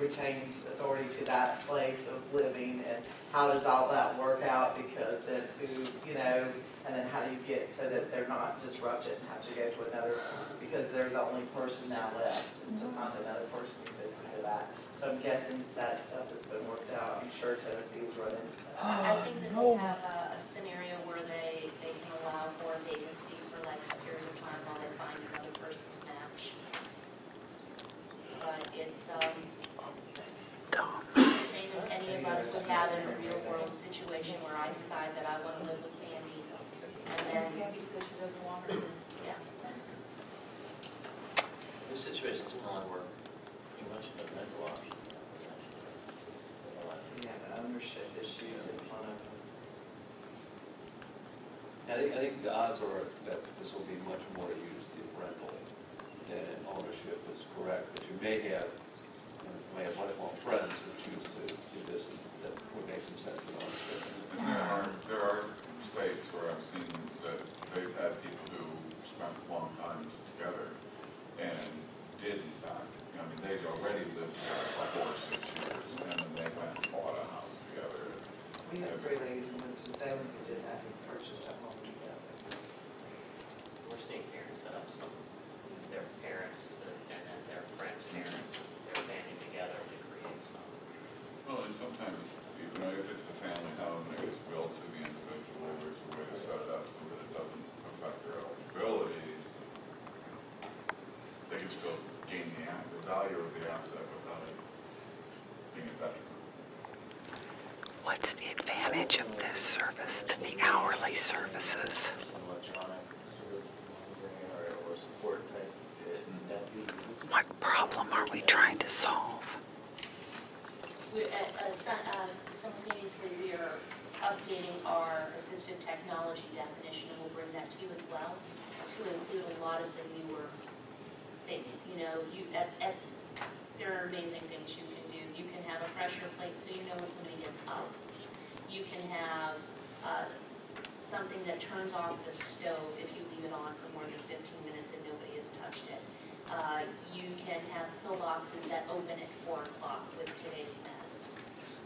retains authority to that place of living, and how does all that work out, because then who, you know, and then how do you get so that they're not disrupted and have to go to another, because they're the only person now left, and to find another person who fits into that. So I'm guessing that stuff has been worked out. I'm sure Tennessee's run into that. I think that they have a scenario where they can allow for a vacancy for like a period of time while they find another person to match. have in a real world situation where I decide that I want to live with Sandy, and then, Sandy says she doesn't want her to. yeah. Those situations can only work pretty much in the mental option. Yeah, the ownership issues in front of them. I think the odds are that this will be much more used in rental than in ownership is correct, but you may have lifelong friends who choose to do this, and that would make some sense in ownership. And there are states where I've seen that they've had people who spent long time together and did in fact, I mean, they'd already lived together for 4 or 6 years, and then they went and bought a house together. We had 3 ladies in Winston-Salem who did that, who purchased a home together. We're seeing parents set up some, their parents, and then their friends' parents, they're banding together to create some. Well, and sometimes, you know, if it's a family home and it gets willed to the individual, there's a way to set it up so that it doesn't affect their eligibility. They can still gain the value of the asset without it being a detriment. What's the advantage of this service to the hourly services? Some electronic sort of monitoring or support type, that'd be. What problem are we trying to solve? Simultaneously, we are updating our assistive technology definition, and we'll bring that to you as well, to include a lot of the newer things. You know, there are amazing things you can do. You can have a pressure plate so you know when somebody gets up. You can have something that turns off the stove if you leave it on for more than 15 minutes and nobody has touched it. You can have pillboxes that open at 4 o'clock with today's meds.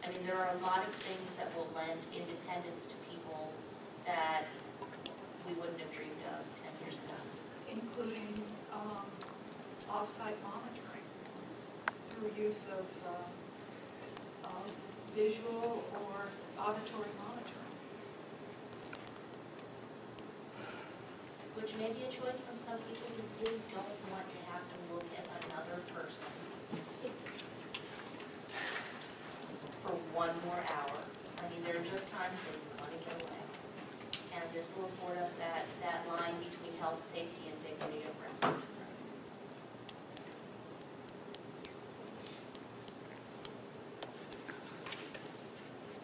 I mean, there are a lot of things that will lend independence to people that we wouldn't have dreamed of 10 years ago. Including off-site monitoring through use of visual or auditory monitoring. Which may be a choice from some people who really don't want to have to look at another person for 1 more hour. I mean, there are just times when you want to get away. And this will afford us that line between health, safety, and dignity of rest.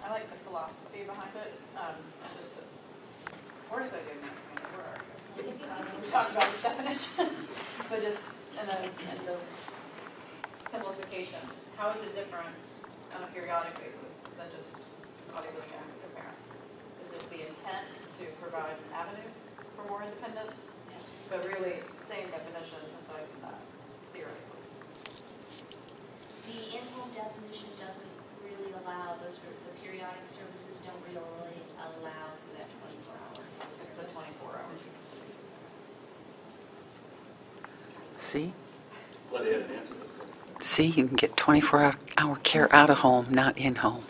I like the philosophy behind it, and just, where is that getting that? I mean, where are you? We talked about this definition, but just in the simplifications, how is it different on a periodic basis than just somebody living at home with their parents? Is it the intent to provide an avenue for more independence? Yes. But really, same definition aside from that, theoretically. The in-home definition doesn't really allow those, the periodic services don't really allow for that 24-hour service. It's the 24 hours. See? Glad they had an answer to this. See, you can get 24-hour care out of home, not in home.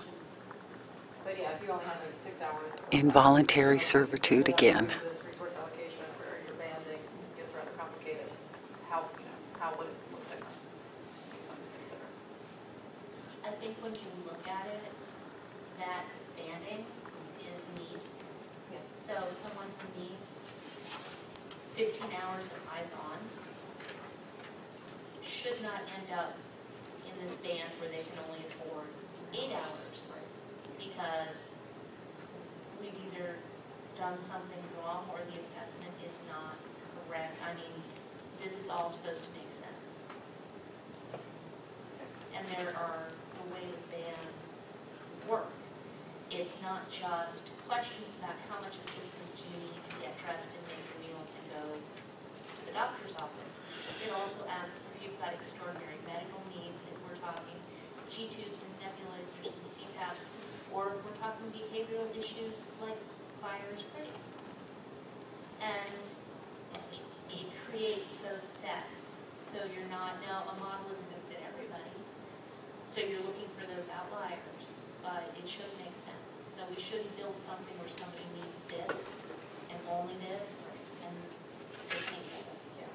But yeah, if you only have like 6 hours. Involuntary servitude again. This resource allocation where your banding gets rather complicated, how would it look different? Something to consider. I think when you look at it, that banding is need. Yeah. So someone who needs 15 hours of eyes on should not end up in this band where they can only afford 8 hours because we've either done something wrong or the assessment is not correct. I mean, this is all supposed to make sense. And there are the way the bands work. It's not just questions about how much assistance do you need to get dressed and make your meals and go to the doctor's office. It also asks if you've got extraordinary medical needs, if we're talking G-tubes and nebulizers and CPAPs, or if we're talking behavioral issues like fire is pretty. And it creates those sets. So you're not, now a model isn't going to fit everybody. So you're looking for those outliers, but it should make sense. So we shouldn't build something where somebody needs this and only this, and they can't get it. Yeah.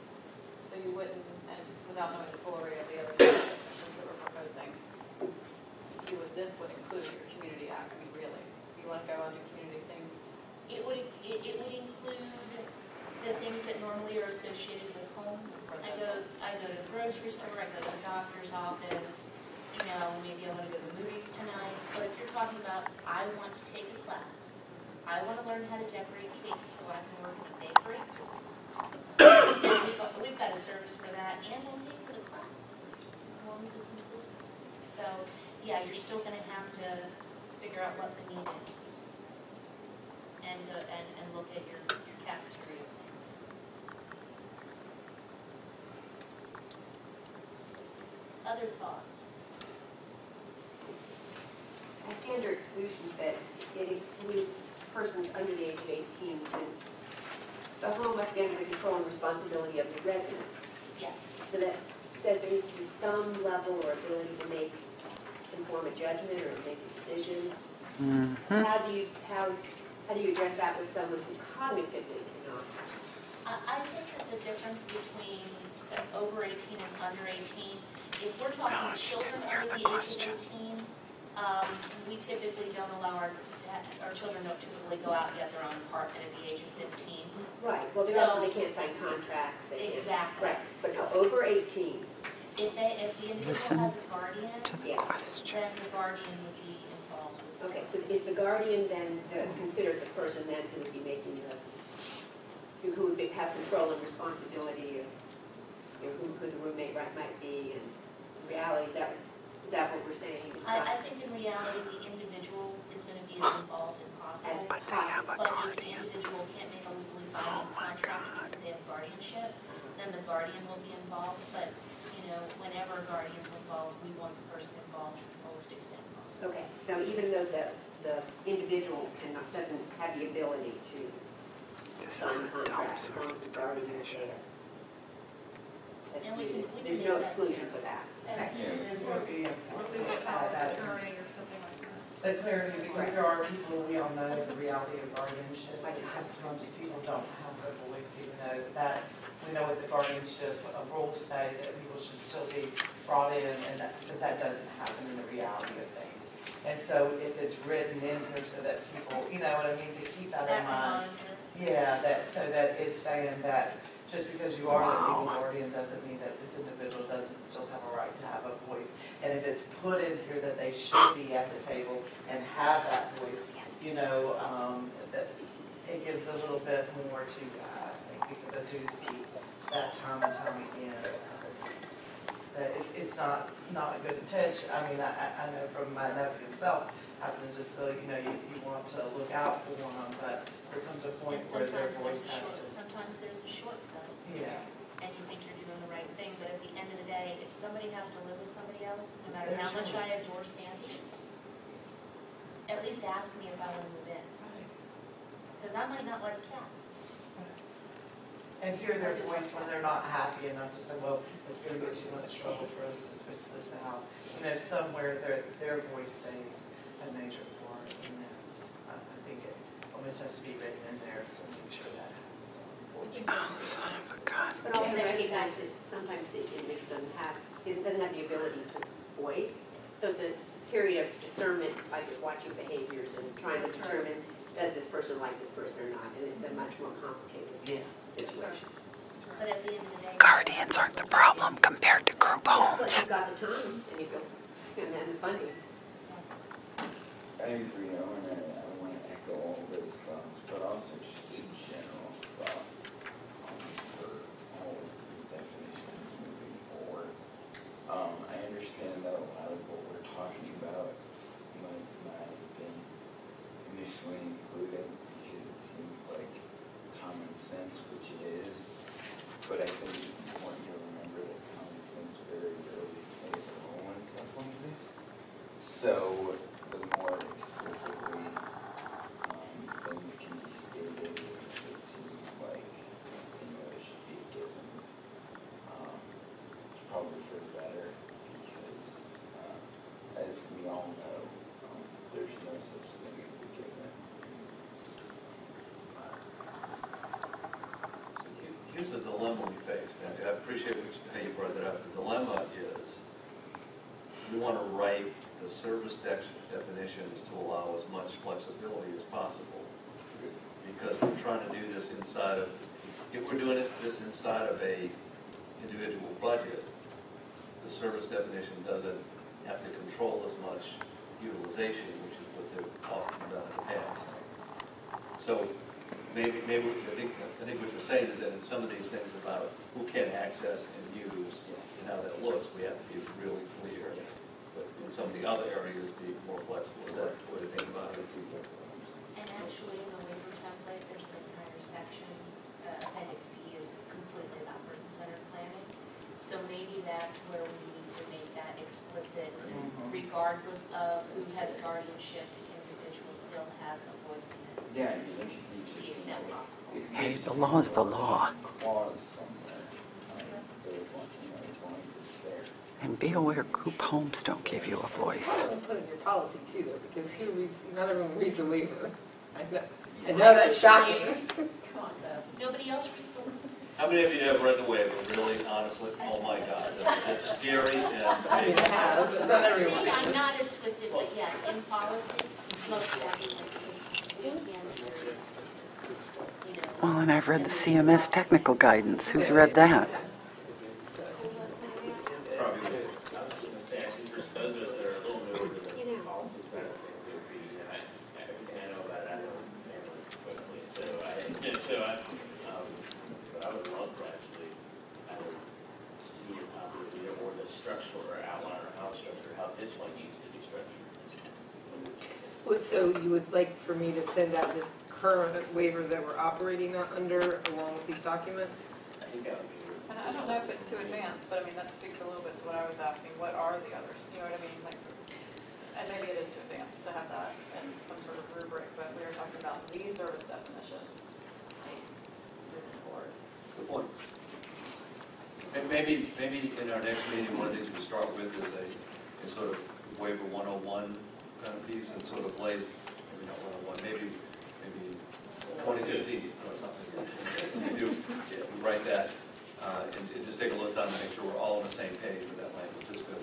So you wouldn't, and without knowing the full array of the other definitions that we're proposing, this would include your community act, I mean, really. You want to go under community things? It would include the things that normally are associated with home. I go to the grocery store, I go to the doctor's office, maybe I want to go to the movies tonight. But if you're talking about, I want to take a class, I want to learn how to decorate cakes so I can work in a bakery, we've got a service for that, and we'll pay for the class, as long as it's inclusive. So, yeah, you're still going to have to figure out what the need is, and look at your cafeteria. Other thoughts? I see under exclusions that it excludes persons under the age of 18 since the home must be under the control and responsibility of the residents. Yes. So that says there needs to be some level or ability to inform a judgment or make a decision. How do you address that with someone who cognitively cannot? I think that the difference between over 18 and under 18, if we're talking children under the age of 18, we typically don't allow our children don't typically go out and get their own apartment at the age of 15. Right, well, they can't sign contracts. Exactly. Right, but no, over 18. If the individual has a guardian, Yeah. then the guardian would be involved with this. Okay, so is the guardian then considered the person then who would be making who would have control and responsibility of who the roommate might be, and in reality, is that what we're saying? I think in reality, the individual is going to be as involved in possible. As possible. But if the individual can't make a legally binding contract because they have guardianship, then the guardian will be involved. But, whenever a guardian's involved, we want the person involved to the fullest extent possible. Okay, so even though the individual doesn't have the ability to sign the contract, as long as the guardian is there. And we can There's make no that exclusion clear. for that. Okay. Yeah. This would be important We would to call add it that. attorney or something like that. The clarity, because there are people, we all know the reality of guardianship, but sometimes people don't have the voice, even though that, we know what the guardianship rules say, that people should still be brought in, but that doesn't happen in the reality of things. And so if it's written in here so that people, you know what I mean, to keep that in mind. Yeah, so that it's saying that just because you are the legal guardian doesn't mean that this individual doesn't still have a right to have a voice. And if it's put in here that they should be at the table and have that voice, that it gives a little bit more to that, I think, because I do see that time and time again. That it's not a good intention. I mean, I know from my nephew himself, having to just feel, you want to look out for them, but there comes a point where their voice has to. Sometimes there's a shortcut. Yeah. And you think you're doing the right thing, but at the end of the day, if somebody has to live with somebody else, no matter how much I adore Sandy, at least ask me if I want to move in. Because I might not like cats. And hear their voice when they're not happy, and not just say, well, it's going to be too much trouble for us to switch this out. Somewhere their voice stays a major part in this. I think it almost has to be written in there to make sure that happens. But also recognize that sometimes the individual doesn't have the ability to voice. So it's a period of discernment by watching behaviors and trying to determine, does this person like this person or not? And it's a much more complicated situation. But at the end of the day, Guardians aren't the problem compared to group But homes. you've got the time and then the funding. I agree, I want to echo all those thoughts, but also just in general thought for all of these definitions moving forward. I understand that a lot of what we're talking about might not have been initially included because it seems like common sense, which it is, but I think it's important to remember that common sense very rarely plays a role in stuff like this. So the more explicitly things can be stated, it seems like it should be given. It's probably for the better because, as we all know, there's no such thing as a given. Here's a dilemma we face, and I appreciate how you brought that up. The dilemma is, we want to write the service definitions to allow as much flexibility as possible. Because we're trying to do this inside of, if we're doing this inside of a individual budget, the service definition doesn't have to control as much utilization, which is what they've often done in the past. So maybe I think what you're saying is that in some of these things about who can access and use and how that looks, we have to be really clear. But in some of the other areas, be more flexible. Is that what you think about it? And actually, in the waiver template, there's an entire section, appendix D is completely about person-centered planning. So maybe that's where we need to make that explicit, regardless of who has guardianship, the individual still has a voice in this. Yeah, To the extent possible. Hey, the law is the law. Clause somewhere, there's one, as long as it's there. And be aware, group homes don't give you a voice. Put in your policy too, though, because who reads, not everyone reads the waiver. I know that's shocking. Come on, though. Nobody else reads the waiver? How many of you have read the waiver, really, honestly? Oh my God, it's scary and. I mean, I have, but not See, everyone. I'm not as twisted, but yes, in policy, most definitely, we can be very explicit, you know. Well, and I've read the CMS technical guidance. Who's read that? Probably, I was just gonna say, actually, for those of us that are a little newer to the policy side of things, it would be, everything I know about it, I know families quickly, but I would love to actually, I would see a copy of it, or the structural or outline or how structure, how this one needs to be structured. So you would like for me to send out this current waiver that we're operating under along with these documents? I think that would be. And I don't know if it's too advanced, but I mean, that speaks a little bit to what I was asking, what are the others, you know what I mean? Like, and maybe it is too advanced to have that in some sort of rubric, but we were talking about these service definitions, like, moving forward. Good point. And maybe in our next meeting, one of the things we start with is a sort of waiver 101 kind of piece and sort of lays, maybe not 101, maybe 2015 or something. We write that and just take a little time to make sure we're all on the same page with that language. It's good.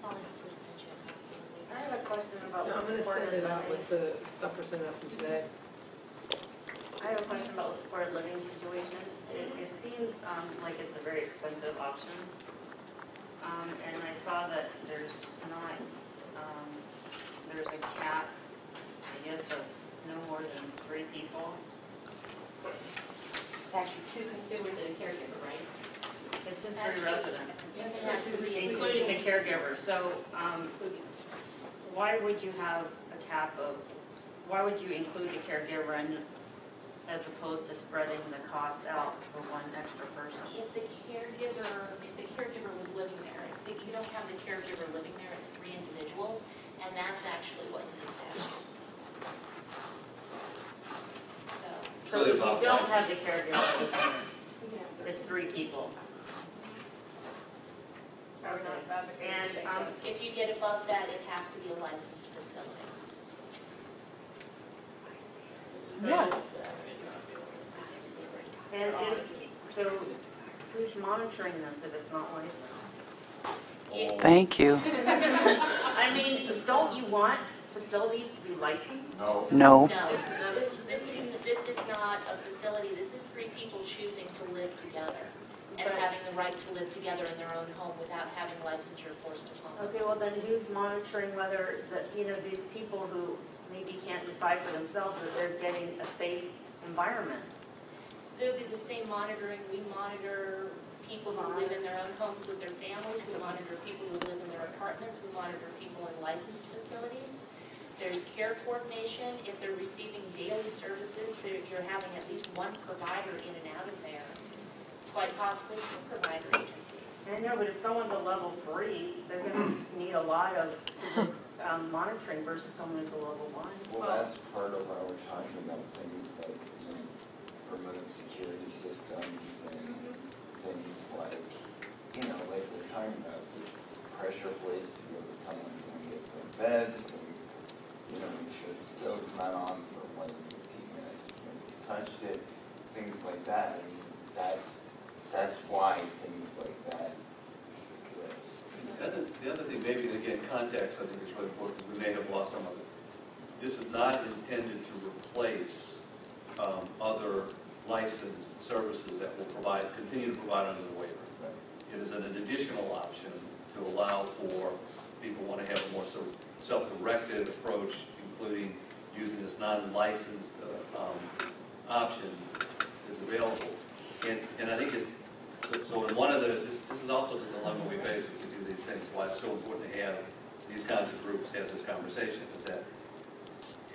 I'll actually send you a copy. I have a question about. No, I'm going to send it out with the stuff we're sending out from today. I have a question about the supported living situation. It seems like it's a very expensive option. And I saw that there's not, there's a cap, I guess, of no more than 3 people. It's actually 2 consumers and a caregiver, right? It says 3 residents, You can have 3 including the caregiver. So why would you have a cap of, why would you include the caregiver and as opposed to spreading the cost out for one extra person? If the caregiver was living there, if you don't have the caregiver living there, it's 3 individuals, and that's actually what's in the statute. So if you don't have the caregiver living there, it's 3 people. Okay. And If you get above that, it has to be a licensed facility. Yeah. And so who's monitoring this if it's not licensed? Thank you. I mean, don't you want facilities to be licensed? No. No. No, this is not a facility, this is 3 people choosing to live together and having the right to live together in their own home without having licensure forced upon them. Okay, well then who's monitoring whether, these people who maybe can't decide for themselves that they're getting a safe environment? There'll be the same monitoring. We monitor people who live in their own homes with their families. We monitor people who live in their apartments. We monitor people in licensed facilities. There's care coordination. If they're receiving daily services, you're having at least one provider in and out of there, quite possibly 2 provider agencies. I know, but if someone's a level 3, they're going to need a lot of monitoring versus someone who's a level 1. Well, that's part of why we're talking about things like, remote security systems and things like, like we're talking about the pressure plates to be able to tell when someone gets to bed, things, make sure the stove's not on for more than 15 minutes when nobody's touched it, things like that. I mean, that's why things like that The other thing, maybe again, context, I think is really important, because we may have lost some of it. This is not intended to replace other licensed services that will continue to provide under the waiver. It is an additional option to allow for people who want to have a more sort of self-directed approach, including using this non-licensed option is available. And I think so in one of this is also the dilemma we face as we do these things, why it's so important to have these kinds of groups have this conversation, is that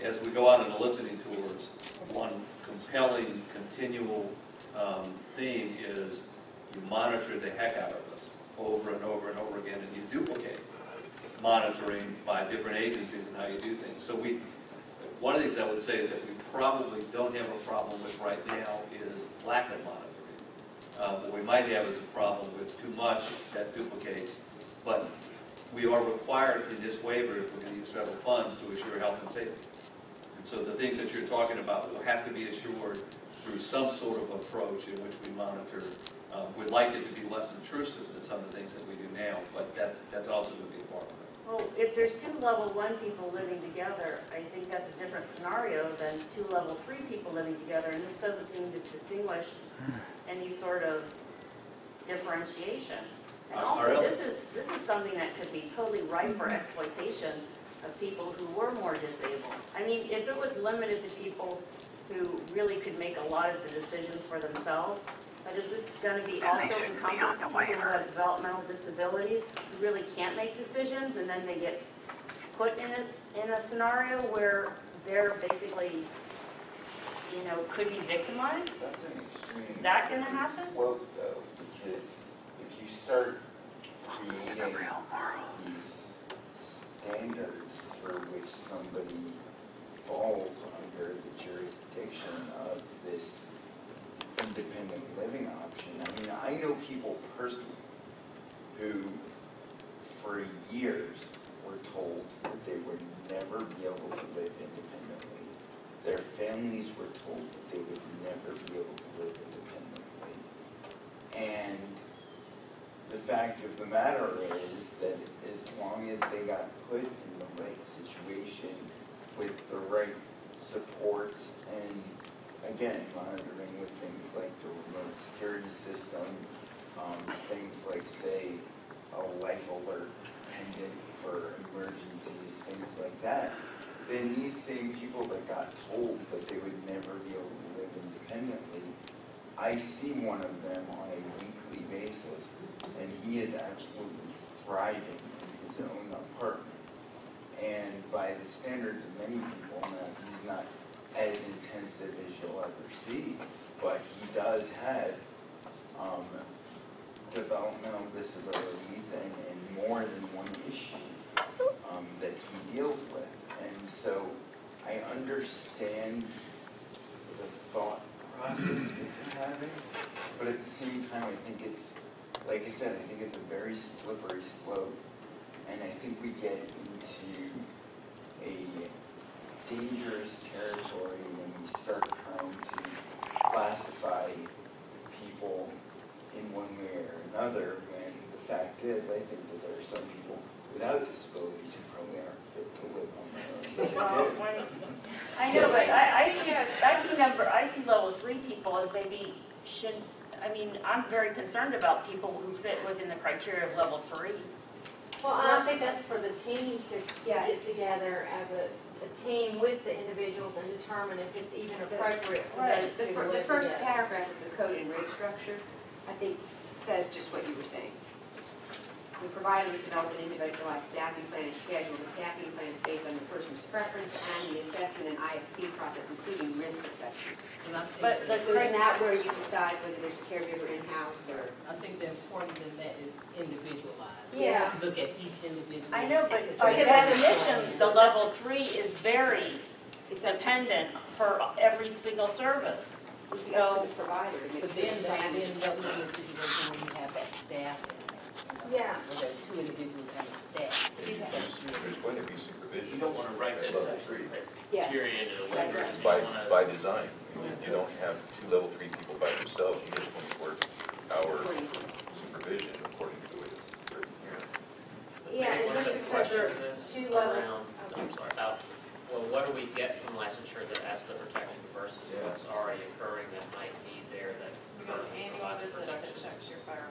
as we go out on the listening tours, one compelling, continual theme is you monitor the heck out of us over and over and over again, and you duplicate monitoring by different agencies and how you do things. So one of the things I would say is that we probably don't have a problem with right now is lack of monitoring. What we might have is a problem with too much that duplicates, but we are required in this waiver, if we're going to use federal funds, to assure health and safety. And so the things that you're talking about will have to be assured through some sort of approach in which we monitor. We'd like it to be less intrusive than some of the things that we do now, but that's also going to be a part of it. Well, if there's 2 level 1 people living together, I think that's a different scenario than 2 level 3 people living together, and this doesn't seem to distinguish any sort of differentiation. And also, this is something that could be totally ripe for exploitation of people who were more disabled. I mean, if it was limited to people who really could make a lot of the decisions for themselves, but is this going to be also encompass people who have developmental disabilities who really can't make decisions, and then they get put in a scenario where they're basically, could be victimized? That's an extreme. Is that going to happen? Well, though, because if you start creating these standards for which somebody falls under the jurisdiction of this independent living option. I mean, I know people personally who, for years, were told that they would never be able to live independently. Their families were told that they would never be able to live independently. And the fact of the matter is that as long as they got put in the right situation with the right supports and, again, monitoring with things like the remote security system, things like, say, a life alert pendant for emergencies, things like that, then these same people that got told that they would never be able to live independently, I see one of them on a weekly basis, and he is absolutely thriving in his own apartment. And by the standards of many people, now he's not as intensive as you'll ever see, but he does have developmental disabilities and more than one issue that he deals with. And so I understand the thought process that you're having, but at the same time, I think it's, like I said, I think it's a very slippery slope. And I think we get into a dangerous territory when we start trying to classify people in one way or another, when the fact is, I think that there are some people without disabilities who probably aren't fit to live on their own. I know, but I see level 3 people as maybe I'm very concerned about people who fit within the criteria of level 3. Well, I think that's for the team to get together as a team with the individuals and determine if it's even appropriate for those two to live The first together. paragraph of the code and rate structure, I think, says just what you were saying. The provider will develop an individualized staffing plan and schedule. The staffing plan is based on the person's preference and the assessment and ISP process, including risk assessment. But So isn't that where you decide whether there's a caregiver in-house or? I think the important in that is individualized. Yeah. Look at each individual. I know, but by definition, the level 3 is very dependent for every single service. So, Provider. But then that would be a situation where you have that staff in there. Yeah. Where there's 2 individuals and a staff. There's going to be supervision. You don't want to write this Level 3. period into the waiver. You By wanna- by design. You don't have 2 level 3 people by themselves. You get 24-hour supervision according to it. Yeah, that checks your fire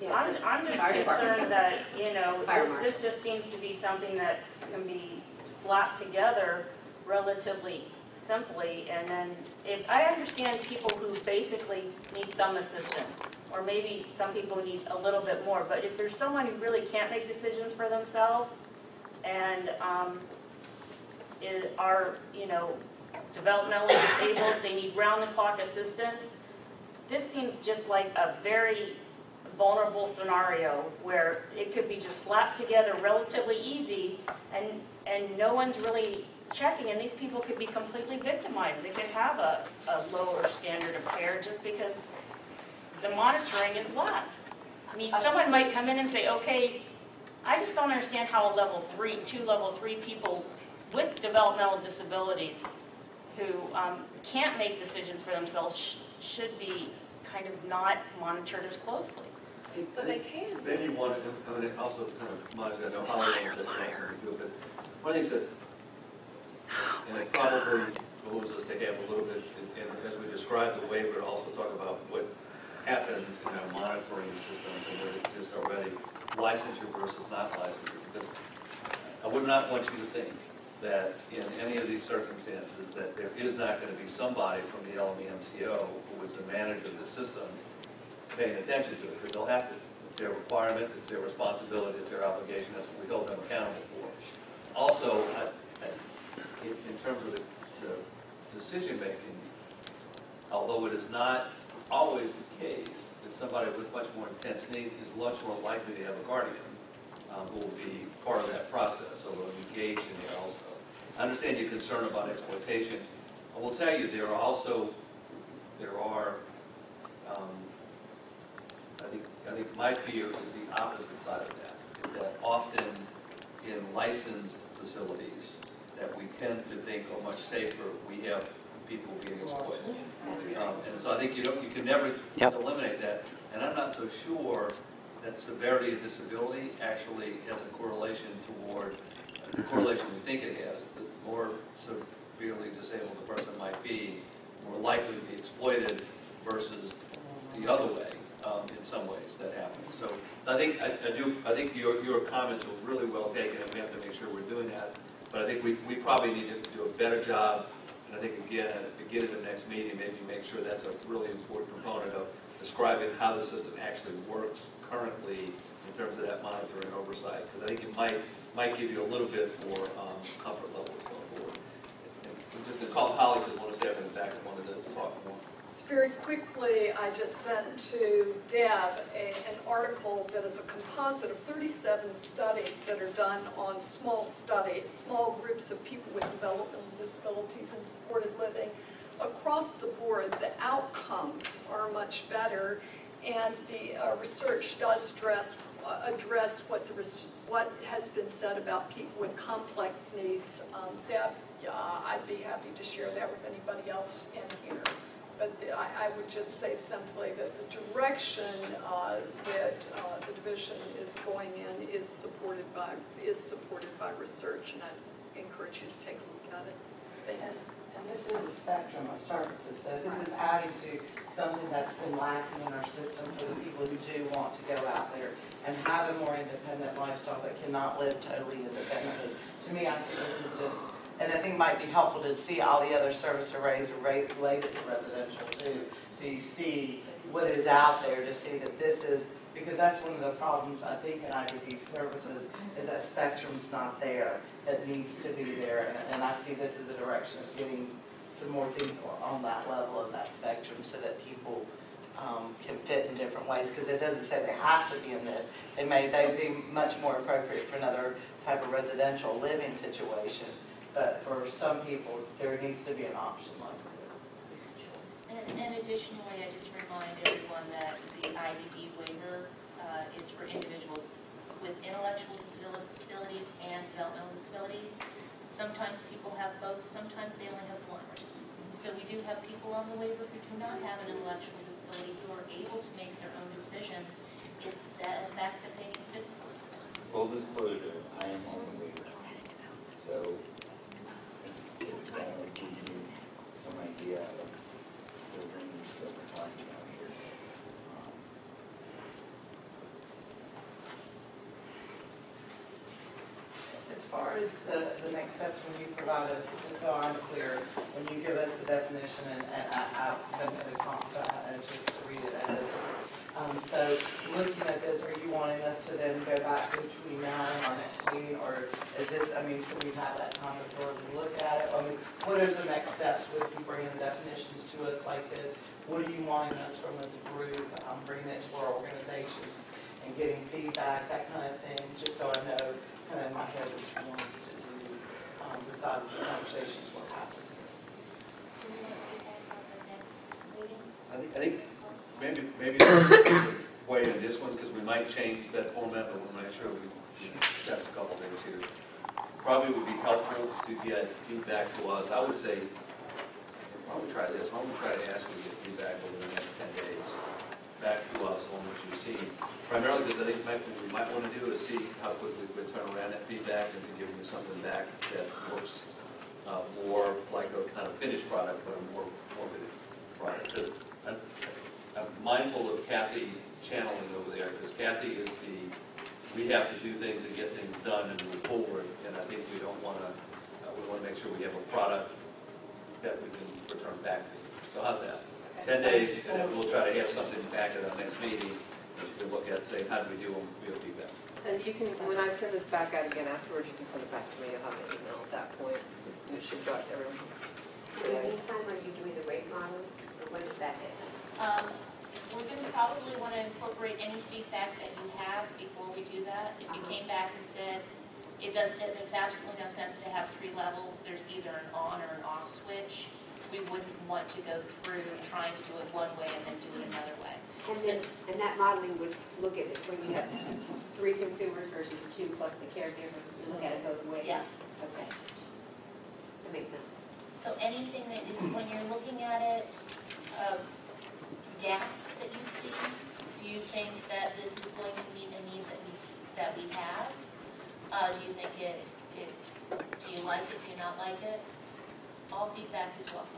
alarm. I'm just Fire department. concerned that, you know, Fire this marshal. just seems to be something that can be slapped together relatively simply, and then if, I understand people who basically need some assistance, or maybe some people need a little bit more, but if there's someone who really can't make decisions for themselves, and are, you know, developmentally disabled, they need round-the-clock assistance, this seems just like a very vulnerable scenario where it could be just slapped together relatively easy, and no one's really checking, and these people could be completely victimized. They could have a lower standard of care just because the monitoring is less. I mean, someone might come in and say, okay, I just don't understand how two level three people with developmental disabilities who can't make decisions for themselves should be kind of not monitored as closely. But they can. Maybe one, I mean, also kind of reminds me, I know Holly wants to answer to it, but one of the things that, and it probably behooves us to have a little bit, and as we describe the waiver, also talk about what happens in our monitoring systems and what exists already, licensure versus not licensure, because I would not want you to think that in any of these circumstances that there is not going to be somebody from the LME-MCO who is the manager of the system paying attention to it, because they'll have to. It's their requirement, it's their responsibility, it's their obligation, that's what we hold them accountable for. Also, in terms of the decision-making, although it is not always the case that somebody with much more intense need is much more likely to have a guardian who will be part of that process, so they'll engage in there also. I understand your concern about exploitation. I will tell you, there are I think my fear is the opposite side of that, is that often in licensed facilities that we tend to think are much safer, we have people being exploited. And so I think you can never eliminate that. And I'm not so sure that severity of disability actually has a correlation toward the correlation we think it has. The more severely disabled the person might be, more likely to be exploited versus the other way. In some ways that happens. So I think I think your comments are really well taken, and we have to make sure we're doing that. But I think we probably need to do a better job. And I think again at the beginning of the next meeting, maybe make sure that's a really important component of describing how the system actually works currently in terms of that monitoring oversight. Because I think it might give you a little bit more comfort levels going forward. And I'm just going to call Holly because I want to say everything back. I wanted to talk more. Very quickly, I just sent to Deb an article that is a composite of 37 studies that are done on small groups of people with developmental disabilities and supported living. Across the board, the outcomes are much better, and the research does address what has been said about people with complex needs. Deb, I'd be happy to share that with anybody else in here. But I would just say simply that the direction that the division is going in is supported by research, and I encourage you to take a look at it. Thanks. And this is a spectrum of services, so this is adding to something that's been lacking in our system for the people who do want to go out there and have a more independent lifestyle but cannot live totally independently. To me, I see this as just, and I think it might be helpful to see all the other service arrays related to residential too. So you see what is out there to see that this is, because that's one of the problems I think in IDD services is that spectrum's not there. That needs to be there. And I see this as a direction of getting some more things on that level of that spectrum so that people can fit in different ways, because it doesn't say they have to be in this. They'd be much more appropriate for another type of residential living situation. But for some people, there needs to be an option like this. And additionally, I just remind everyone that the IDD waiver is for individuals with intellectual disabilities and developmental disabilities. Sometimes people have both, sometimes they only have one. So we do have people on the waiver who do not have an intellectual disability who are able to make their own decisions. It's the fact that they need physical assistance. Full disclosure, I am on the waiver. So that will give you some idea of the range that we're talking about here. far as the next steps, when you provide us, just so I'm clear, when you give us the definition, and I've been in the conference, I had a chance to read it ahead of time. So looking at this, are you wanting us to then go back between now and our next meeting, or is this, I mean, so we have that time before we look at it? I mean, what is the next steps with you bringing the definitions to us like this? What are you wanting us from as a group, bringing it to our organizations and getting feedback, that kind of thing, just so I know kind of in my head which ones to do, besides the conversations we're having. I think maybe wait on this one, because we might change that format, but we'll make sure we test a couple things here. Probably would be helpful to get feedback to us. I would say, why don't we try this? Why don't we try to ask you to get feedback over the next 10 days back to us on what you've seen? Primarily because I think what we might want to do is see how quickly we turn around that feedback and to give you something back that looks more like a kind of finished product, but a more finished product. Because I'm mindful of Kathy channeling over there, because Kathy is we have to do things and get things done and move forward, and I think we don't want to, we want to make sure we have a product that we can return back to. So how's that? 10 days, and then we'll try to have something back at our next meeting that you can look at, say, how do we do them, real feedback. And you can, when I send this back out again afterwards, you can send it back to me. I'll have an email at that point. It should go out to everyone. In the meantime, are you doing the rate model, or when is that hit? We're going to probably want to incorporate any feedback that you have before we do that. If you came back and said, it makes absolutely no sense to have 3 levels, there's either an on or an off switch, we wouldn't want to go through trying to do it one way and then do it another way. And that modeling would look at it when you have 3 consumers versus 2 plus the caregiver, you look at it both ways? Yeah. Okay. That makes sense. So anything that, when you're looking at it, gaps that you see, do you think that this is going to meet a need that we have? Do you think do you like it, do you not like it? All feedback is welcome.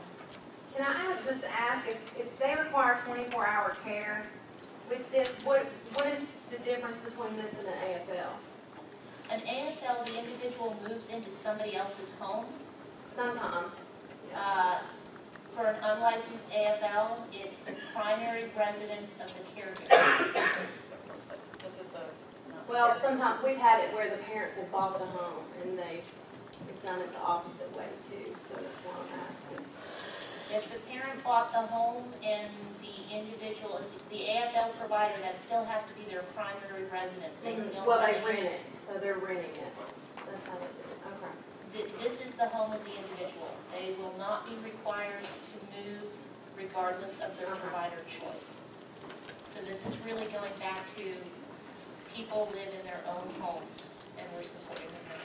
Can I just ask, if they require 24-hour care with this, what is the difference between this and an AFL? An AFL, the individual moves into somebody else's home. Sometimes. For an unlicensed AFL, it's the primary residence of the caregiver. This is the. Well, sometimes we've had it where the parents have bought the home and they've done it the opposite way too, so that's why I'm asking. If the parent bought the home and the individual is the AFL provider, that still has to be their primary residence. They don't. Well, they rent it, so they're renting it. That's how they do it. Okay. This is the home of the individual. They will not be required to move regardless of their provider choice. So this is really going back to people live in their own homes and we're supporting them there.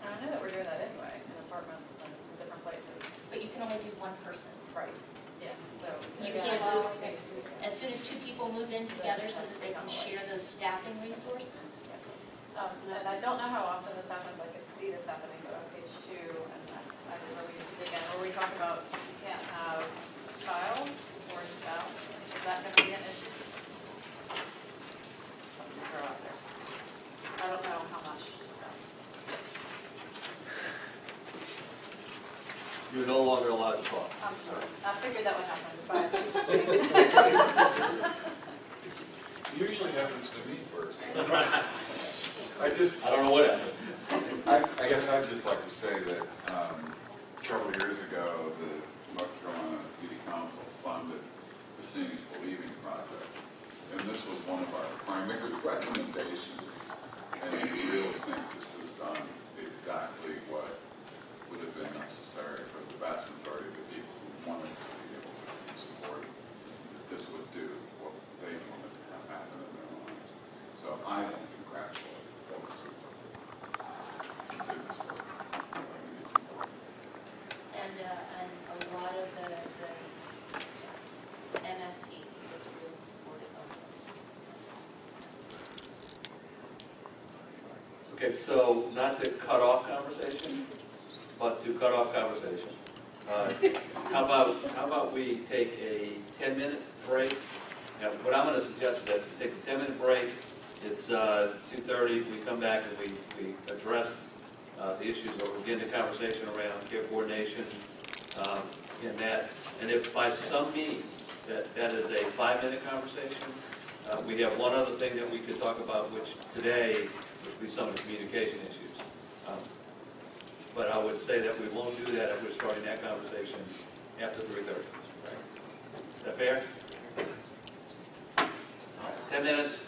And I know that we're doing that anyway, in apartments and some different places. But you can only do 1 person. Right. Yeah. So You can't move, as soon as 2 people move in together so that they can share those staffing resources. And I don't know how often this happens, I could see this happening, but on page 2, and I don't know, we need to dig in, where we talk about you can't have a child or a spouse. Is that going to be an issue? Something to throw out there. I don't know how much. You're no longer allowed to talk. I'm sorry. I figured that would happen, but. It usually happens to me first. I don't know what happened. I guess I'd just like to say that several years ago, the North Carolina City Council funded the Seeing is Believing project. And this was one of our primary recommendations. And we really think this has done exactly what would have been necessary for the vast majority of the people who wanted to be able to be supported. That this would do what they wanted to have happen in their lives. So I want to congratulate folks who did this work. And a lot of the MFP was really supportive of this. Okay, so not to cut off conversation, but to cut off conversation. How about we take a 10-minute break? Now, what I'm going to suggest is that we take a 10-minute break, It's 2:30, we come back and we address the issues, or we begin the conversation around care coordination, and that, and if by some means that is a 5-minute conversation, we have one other thing that we could talk about, which today would be some of the communication issues. But I would say that we won't do that if we're starting that conversation after 3:30. Is that fair? 10 minutes.